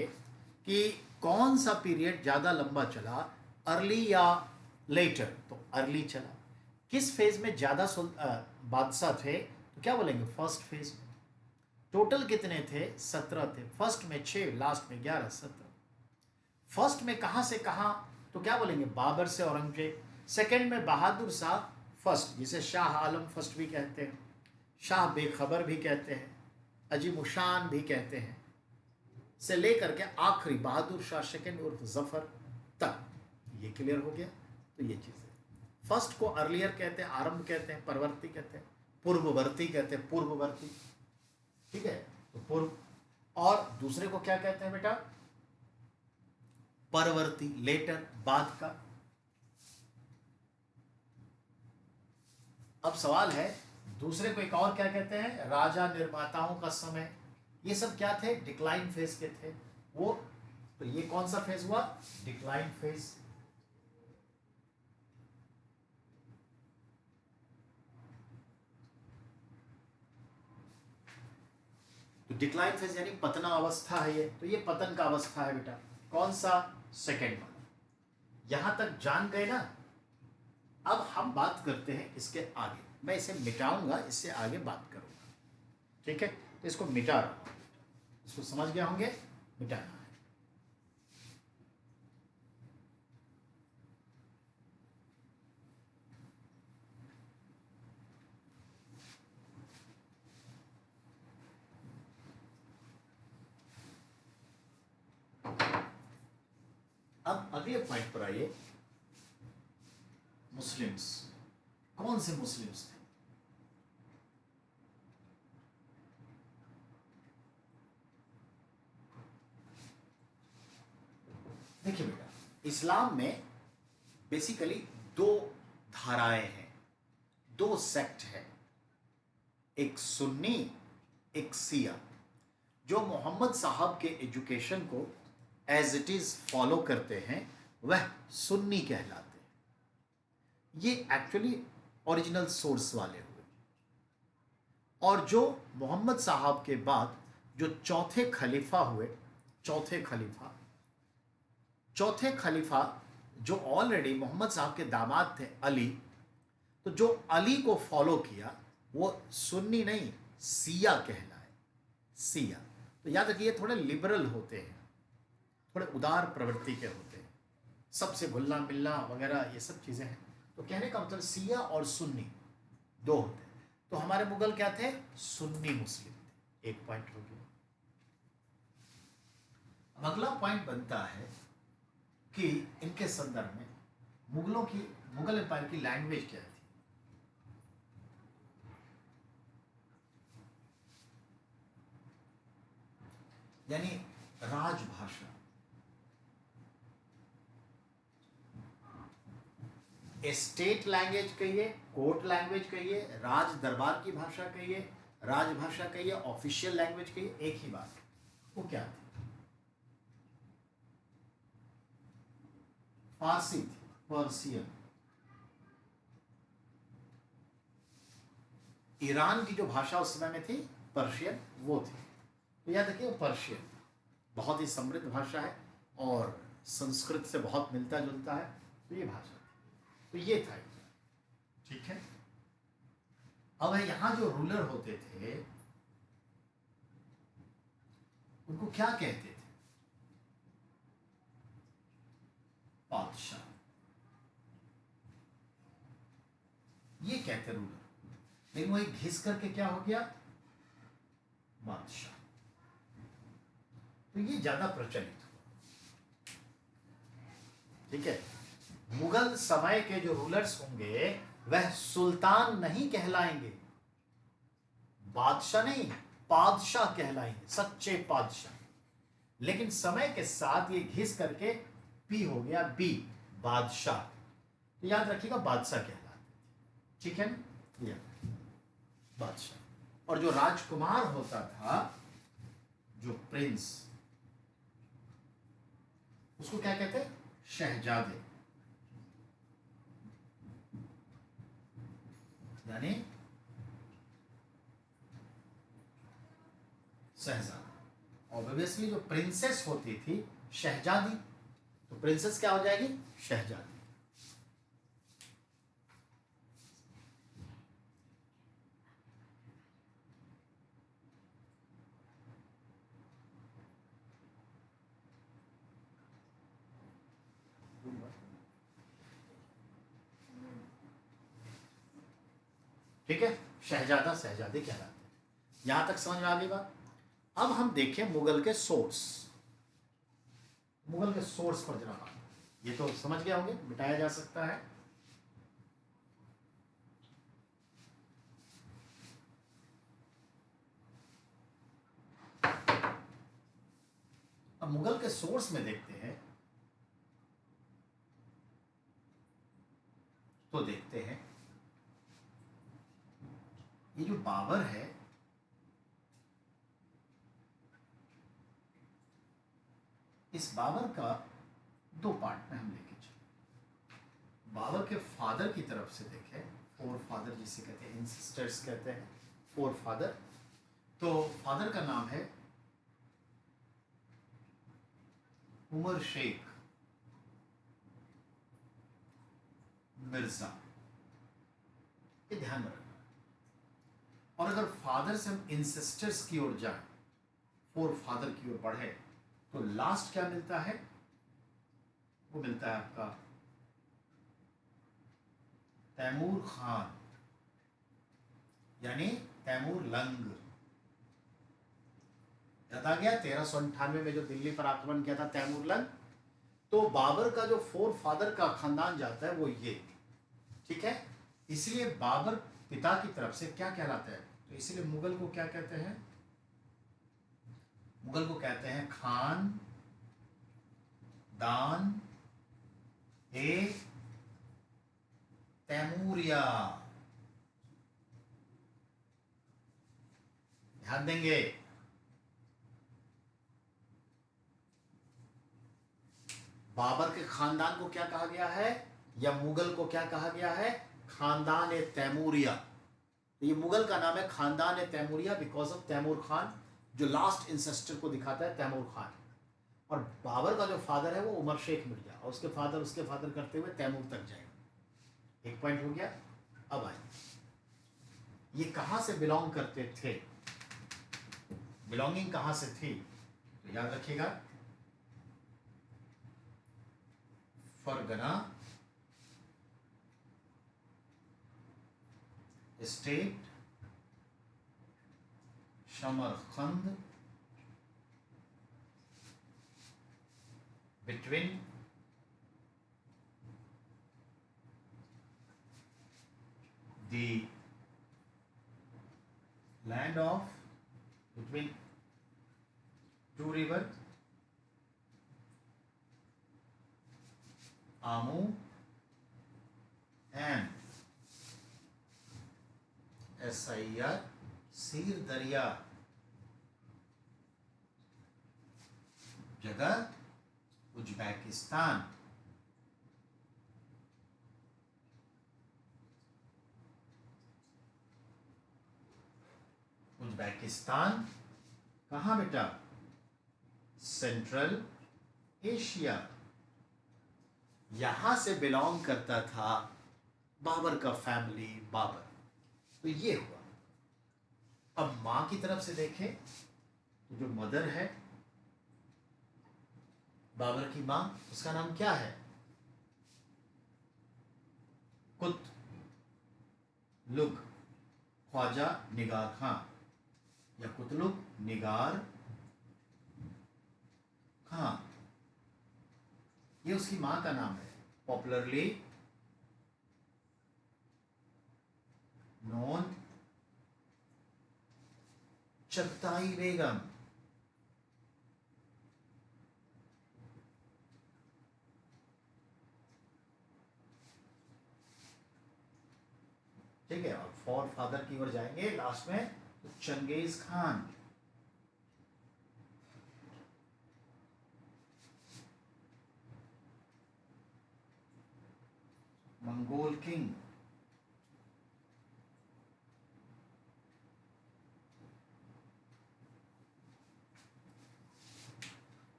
कि कौन सा पीरियड ज़्यादा लंबा चला, अर्ली या लेटर, तो अर्ली चला। किस फेज में ज़्यादा बादशाह थे तो क्या बोलेंगे फर्स्ट फेज में। टोटल कितने थे 17 थे, फर्स्ट में 6, लास्ट में 11, 17। फर्स्ट में कहाँ से कहाँ तो क्या बोलेंगे बाबर से औरंगजेब। सेकंड में बहादुर शाह फर्स्ट, जिसे शाह आलम फर्स्ट भी कहते हैं, शाह बेखबर भी कहते हैं, अजीमुशान भी कहते हैं, से लेकर के आखिरी बहादुर शाह सेकंड उर्फ जफर तक। ये क्लियर हो गया। तो ये चीज़ है। फर्स्ट को अर्लियर कहते हैं, आरंभ कहते हैं, परवर्ती कहते हैं, पूर्ववर्ती कहते हैं, पूर्ववर्ती, ठीक है तो पूर्व। और दूसरे को क्या कहते हैं बेटा परवर्ती, लेटर, बाद का। अब सवाल है दूसरे को एक और क्या कहते हैं राजा निर्माताओं का समय। ये सब क्या थे डिक्लाइन फेज के थे वो। तो ये कौन सा फेज हुआ डिक्लाइन फेज। तो डिक्लाइन फेज यानी पतना अवस्था है ये, तो ये पतन का अवस्था है बेटा। कौन सा सेकेंड वाला। यहां तक जान गए ना। अब हम बात करते हैं इसके आगे। मैं इसे मिटाऊंगा, इससे आगे बात करूंगा, ठीक है। तो इसको मिटा रहा हूं, इसको समझ गए होंगे मिटाना है। अब अगले पॉइंट पर आइए। मुस्लिम्स, कौन से मुस्लिम्स थे। देखिए बेटा इस्लाम में बेसिकली 2 धाराएं हैं, 2 सेक्ट है, एक सुन्नी एक शिया। जो मोहम्मद साहब के एजुकेशन को एज इट इज फॉलो करते हैं वह सुन्नी कहलाते हैं। ये एक्चुअली ओरिजिनल सोर्स वाले हुए। और जो मोहम्मद साहब के बाद जो चौथे खलीफा हुए, चौथे खलीफा जो ऑलरेडी मोहम्मद साहब के दामाद थे अली, तो जो अली को फॉलो किया वो सुन्नी नहीं सिया कहलाए, सिया। तो याद रखिए थोड़े लिबरल होते हैं, थोड़े उदार प्रवृत्ति के होते हैं, सबसे घुलना मिलना वगैरह ये सब चीज़ें हैं। तो कहने का मतलब सिया और सुन्नी दो होते हैं। तो हमारे मुगल क्या थे? सुन्नी मुस्लिम थे। एक पॉइंट हो गया। अब अगला पॉइंट बनता है कि इनके संदर्भ में मुगल एम्पायर की लैंग्वेज क्या थी। यानी राजभाषा, स्टेट लैंग्वेज कहिए, कोर्ट लैंग्वेज कहिए, राज दरबार की भाषा कहिए, राजभाषा कहिए, ऑफिशियल लैंग्वेज कहिए, एक ही बात। वो क्या थी? फारसी थी, पर्शियन। ईरान की जो भाषा उस समय में थी पर्शियन, वो थी। तो याद रखिए पर्शियन बहुत ही समृद्ध भाषा है और संस्कृत से बहुत मिलता जुलता है। तो ये भाषा थी। तो ये था, ठीक है। अब यहां जो रूलर होते थे उनको क्या कहते थे? बादशाह, ये कहते रूलर। लेकिन वही घिस करके क्या हो गया? बादशाह। तो ये ज्यादा प्रचलित हुआ, ठीक है। मुगल समय के जो रूलर्स होंगे वह सुल्तान नहीं कहलाएंगे, बादशाह नहीं, पादशाह कहलाएंगे, सच्चे पादशाह। लेकिन समय के साथ ये घिस करके पी हो गया बी, बादशाह। तो याद रखिएगा बादशाह कहलाते, ठीक है ना, ये बादशाह। और जो राजकुमार होता था, जो प्रिंस, उसको क्या कहते हैं? शहजादे, यानी शहजादा। ऑब्वियसली जो प्रिंसेस होती थी शहजादी, तो प्रिंसेस क्या हो जाएगी? शहजादी। ठीक है, शहजादा शहजादी कहलाते हैं। यहां तक समझ में आ गई बात। अब हम देखें मुगल के सोर्स, मुगल के सोर्स पर जरा बात। ये तो समझ गए होंगे, मिटाया जा सकता है। अब मुगल के सोर्स में देखते हैं, तो देखते हैं ये जो बाबर है, इस बाबर का दो पार्ट में हम लेके चले। बाबर के फादर की तरफ से देखें, फोर फादर जिसे कहते हैं, इंसिस्टर्स कहते हैं, फोर फादर। तो फादर का नाम है उमर शेख मिर्जा, ये ध्यान में रखना। और अगर फादर से हम इंसिस्टर्स की ओर जाए, फोर फादर की ओर बढ़े, तो लास्ट क्या मिलता है? वो मिलता है आपका तैमूर खान, यानी तैमूर लंग। याद आ गया 1398 में जो दिल्ली पर आक्रमण किया था तैमूर लंग। तो बाबर का जो फोर फादर का खानदान जाता है वो ये, ठीक है। इसलिए बाबर पिता की तरफ से क्या कहलाता है? तो इसलिए मुगल को क्या कहते हैं? मुगल को कहते हैं खान दान ए तैमूरिया। ध्यान देंगे, बाबर के खानदान को क्या कहा गया है, या मुगल को क्या कहा गया है, खानदान ए तैमूरिया। तो ये मुगल का नाम है खानदान ए तैमूरिया बिकॉज ऑफ तैमूर खान, जो लास्ट इंसेस्टर को दिखाता है तैमूर खान। और बाबर का जो फादर है वो उमर शेख मिर्जा, और उसके फादर करते हुए तैमूर तक जाएगा। एक पॉइंट हो गया। अब आइए, ये कहां से बिलोंग करते थे, बिलोंगिंग कहां से थी, तो याद रखिएगा, Fergana state, Samarkand, between the land of, between two river, Amu and Syr, Syr Darya, जगह उज्बेकिस्तान। उज्बेकिस्तान कहाँ बेटा, सेंट्रल एशिया। यहां से बिलोंग करता था बाबर का फैमिली, बाबर। तो ये हुआ। अब मां की तरफ से देखें तो जो मदर है बाबर की मां, उसका नाम क्या है, कुतलुग ख्वाजा निगार खां, या कुतलुग निगार खां, ये उसकी मां का नाम है, पॉपुलरली नॉन चगताई बेगम। ठीक है, और फॉर फादर की ओर जाएंगे लास्ट में, तो चंगेज खान, मंगोल किंग।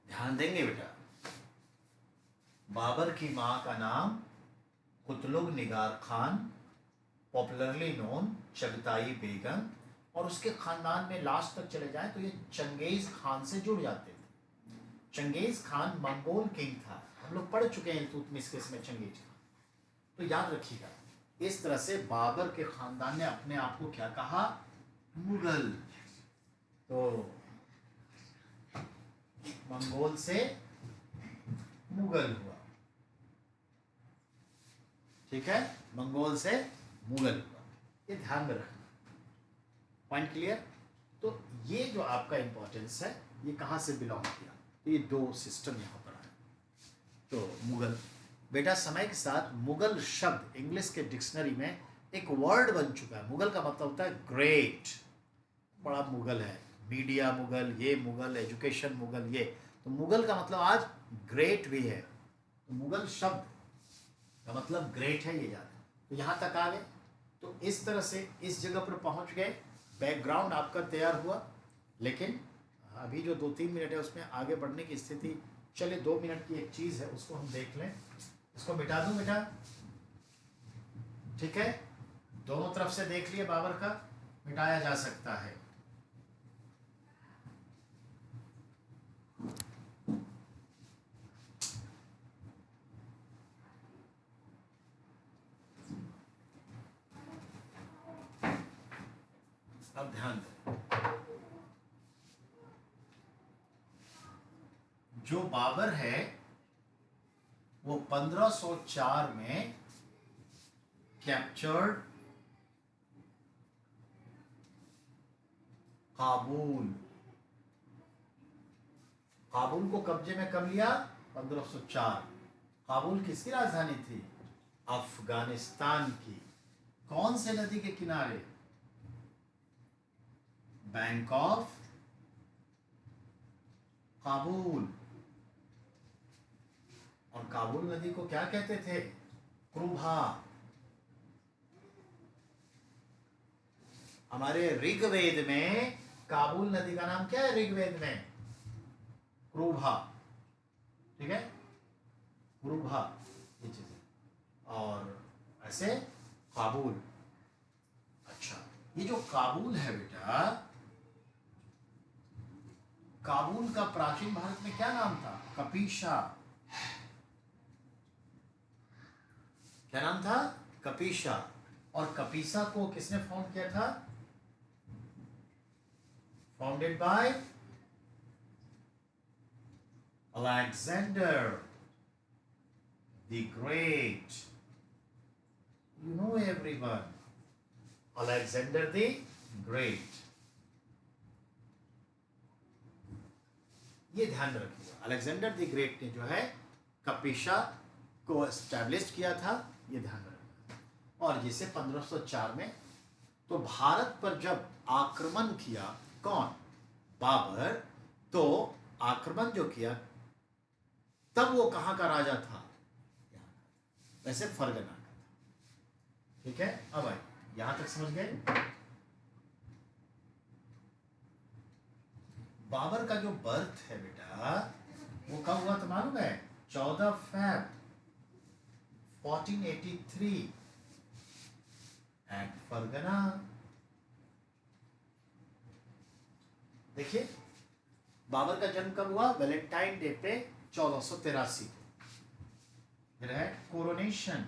ध्यान देंगे बेटा, बाबर की मां का नाम कुतलुग निगार खान, पॉपुलरली नोन चगताई बेगम, और उसके खानदान में लास्ट तक चले जाएं तो ये चंगेज खान से जुड़ जाते थे। चंगेज खान मंगोल किंग था, हम लोग पढ़ चुके हैं इल्तुतमिश में चंगेज खान। तो याद रखिएगा, इस तरह से बाबर के खानदान ने अपने आप को क्या कहा, मुगल। तो मंगोल से मुगल हुआ, ठीक है, मंगोल से मुगल हुआ, ये ध्यान में रखना। Point clear. तो ये जो आपका इंपॉर्टेंस है, ये कहां से बिलोंग किया, तो ये दो सिस्टम यहां पर आए। तो मुगल बेटा, समय के साथ मुगल शब्द इंग्लिश के डिक्शनरी में एक वर्ड बन चुका है। मुगल का मतलब होता है ग्रेट, बड़ा मुगल है, मीडिया मुगल, ये मुगल, एजुकेशन मुगल, ये। तो मुगल का मतलब आज ग्रेट भी है। तो मुगल शब्द का मतलब ग्रेट है, ये याद है। तो यहाँ तक आ गए। तो इस तरह से इस जगह पर पहुँच गए, बैकग्राउंड आपका तैयार हुआ। लेकिन अभी जो 2-3 मिनट है उसमें आगे बढ़ने की स्थिति, चले 2 मिनट की एक चीज़ है उसको हम देख लें। इसको मिटा दूं बेटा, ठीक है, दोनों तरफ से देख लिए, बाबर का मिटाया जा सकता है। अब ध्यान दें, जो बाबर है वो 1504 में कैप्चर्ड काबुल। काबुल को कब्जे में कब लिया, 1504। काबुल किसकी राजधानी थी, अफगानिस्तान की। कौन से नदी के किनारे, बैंक ऑफ काबुल, और काबुल नदी को क्या कहते थे? क्रुभा। हमारे ऋग्वेद में काबुल नदी का नाम क्या है? ऋग्वेद में क्रुभा। ठीक है, क्रुभा ये चीज है। और ऐसे काबुल। अच्छा, ये जो काबुल है बेटा, काबुल का प्राचीन भारत में क्या नाम था? कपीशा। क्या नाम था? कपीशा। और कपीसा को किसने फाउंड किया था? Founded by Alexander the great. You know everyone, Alexander the great. ये ध्यान रखिएगा, अलेक्जेंडर द ग्रेट ने जो है कपीशा को एस्टैब्लिश किया था, ये ध्यान रखिएगा। और जिसे 1504 में तो भारत पर जब आक्रमण किया कौन? बाबर। तो आक्रमण जो किया तब वो कहां का राजा था? वैसे फरगना का था। ठीक है, अब आइए यहां तक समझ गए। बाबर का जो बर्थ है बेटा, वो कब हुआ तो मालूम है? 14 फैब 1483 एट फरगना। देखिए, बाबर का जन्म कब हुआ? वैलेंटाइन डे पे 1483 को। कोरोनेशन।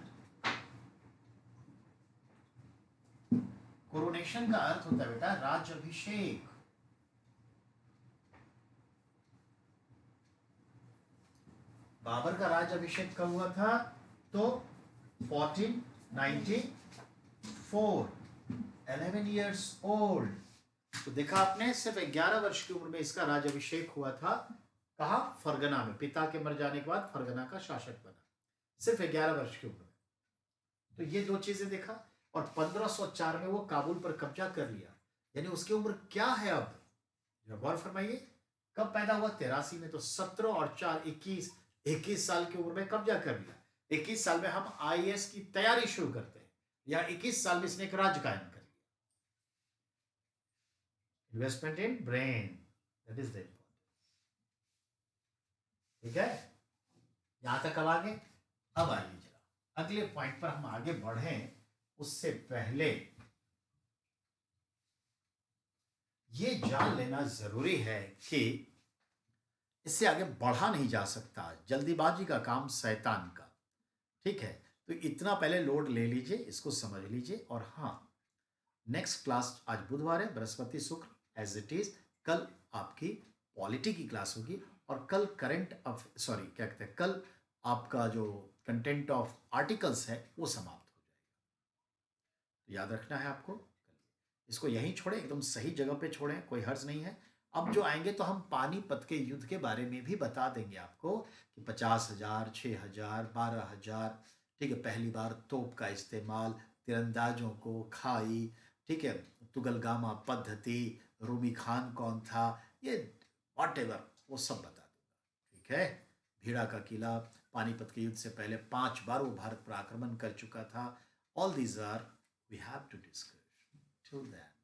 कोरोनेशन का अर्थ होता है बेटा राज्यभिषेक। बाबर का राज्यभिषेक कब हुआ था? तो 1494, 11 इयर्स ओल्ड। तो देखा आपने, सिर्फ 11 वर्ष की उम्र में इसका राज्यभिषेक हुआ था। कहा? फरगना में। पिता के मर जाने के बाद फरगना का शासक बना, सिर्फ 11 वर्ष की उम्र में। तो ये दो चीजें देखा। और 1504 में वो काबुल पर कब्जा कर लिया। यानी उसकी उम्र क्या है अब? गौर फरमाइए, कब पैदा हुआ? 83 में। तो 17 और 4 21 साल की उम्र में कब्जा कर लिया। 21 साल में हम आईएएस की तैयारी शुरू करते हैं, या 21 साल में इसने एक राज्य कायम कर लिया। Investment in brain, that is the important. ठीक है, यहां तक अब आगे। अब आइए जरा अगले पॉइंट पर हम आगे बढ़ें, उससे पहले ये जान लेना जरूरी है कि इससे आगे बढ़ा नहीं जा सकता। जल्दीबाजी का काम शैतान का। ठीक है, तो इतना पहले लोड ले लीजिए, इसको समझ लीजिए। और हाँ, नेक्स्ट क्लास आज बुधवार है, बृहस्पति शुक्र एज इट इज। कल आपकी पॉलिटी की क्लास होगी, और कल करंट ऑफ सॉरी क्या कहते हैं, कल आपका जो कंटेंट ऑफ आर्टिकल्स है वो समाप्त हो जाएगा। तो याद रखना है आपको। इसको यहीं छोड़े, एकदम सही जगह पे छोड़ें, कोई हर्ज नहीं है। अब जो आएंगे तो हम पानीपत के युद्ध के बारे में भी बता देंगे आपको कि 50,000, 6,000, 12,000। ठीक है, पहली बार तोप का इस्तेमाल, तीरंदाजों को खाई। ठीक है, तुगलगामा पद्धति, रूमी खान कौन था, ये वॉटेवर वो सब बता दूंगा। ठीक है, भीड़ा का किला पानीपत के युद्ध से पहले 5 बार वो भारत पर आक्रमण कर चुका था। All these are we have to discuss till then.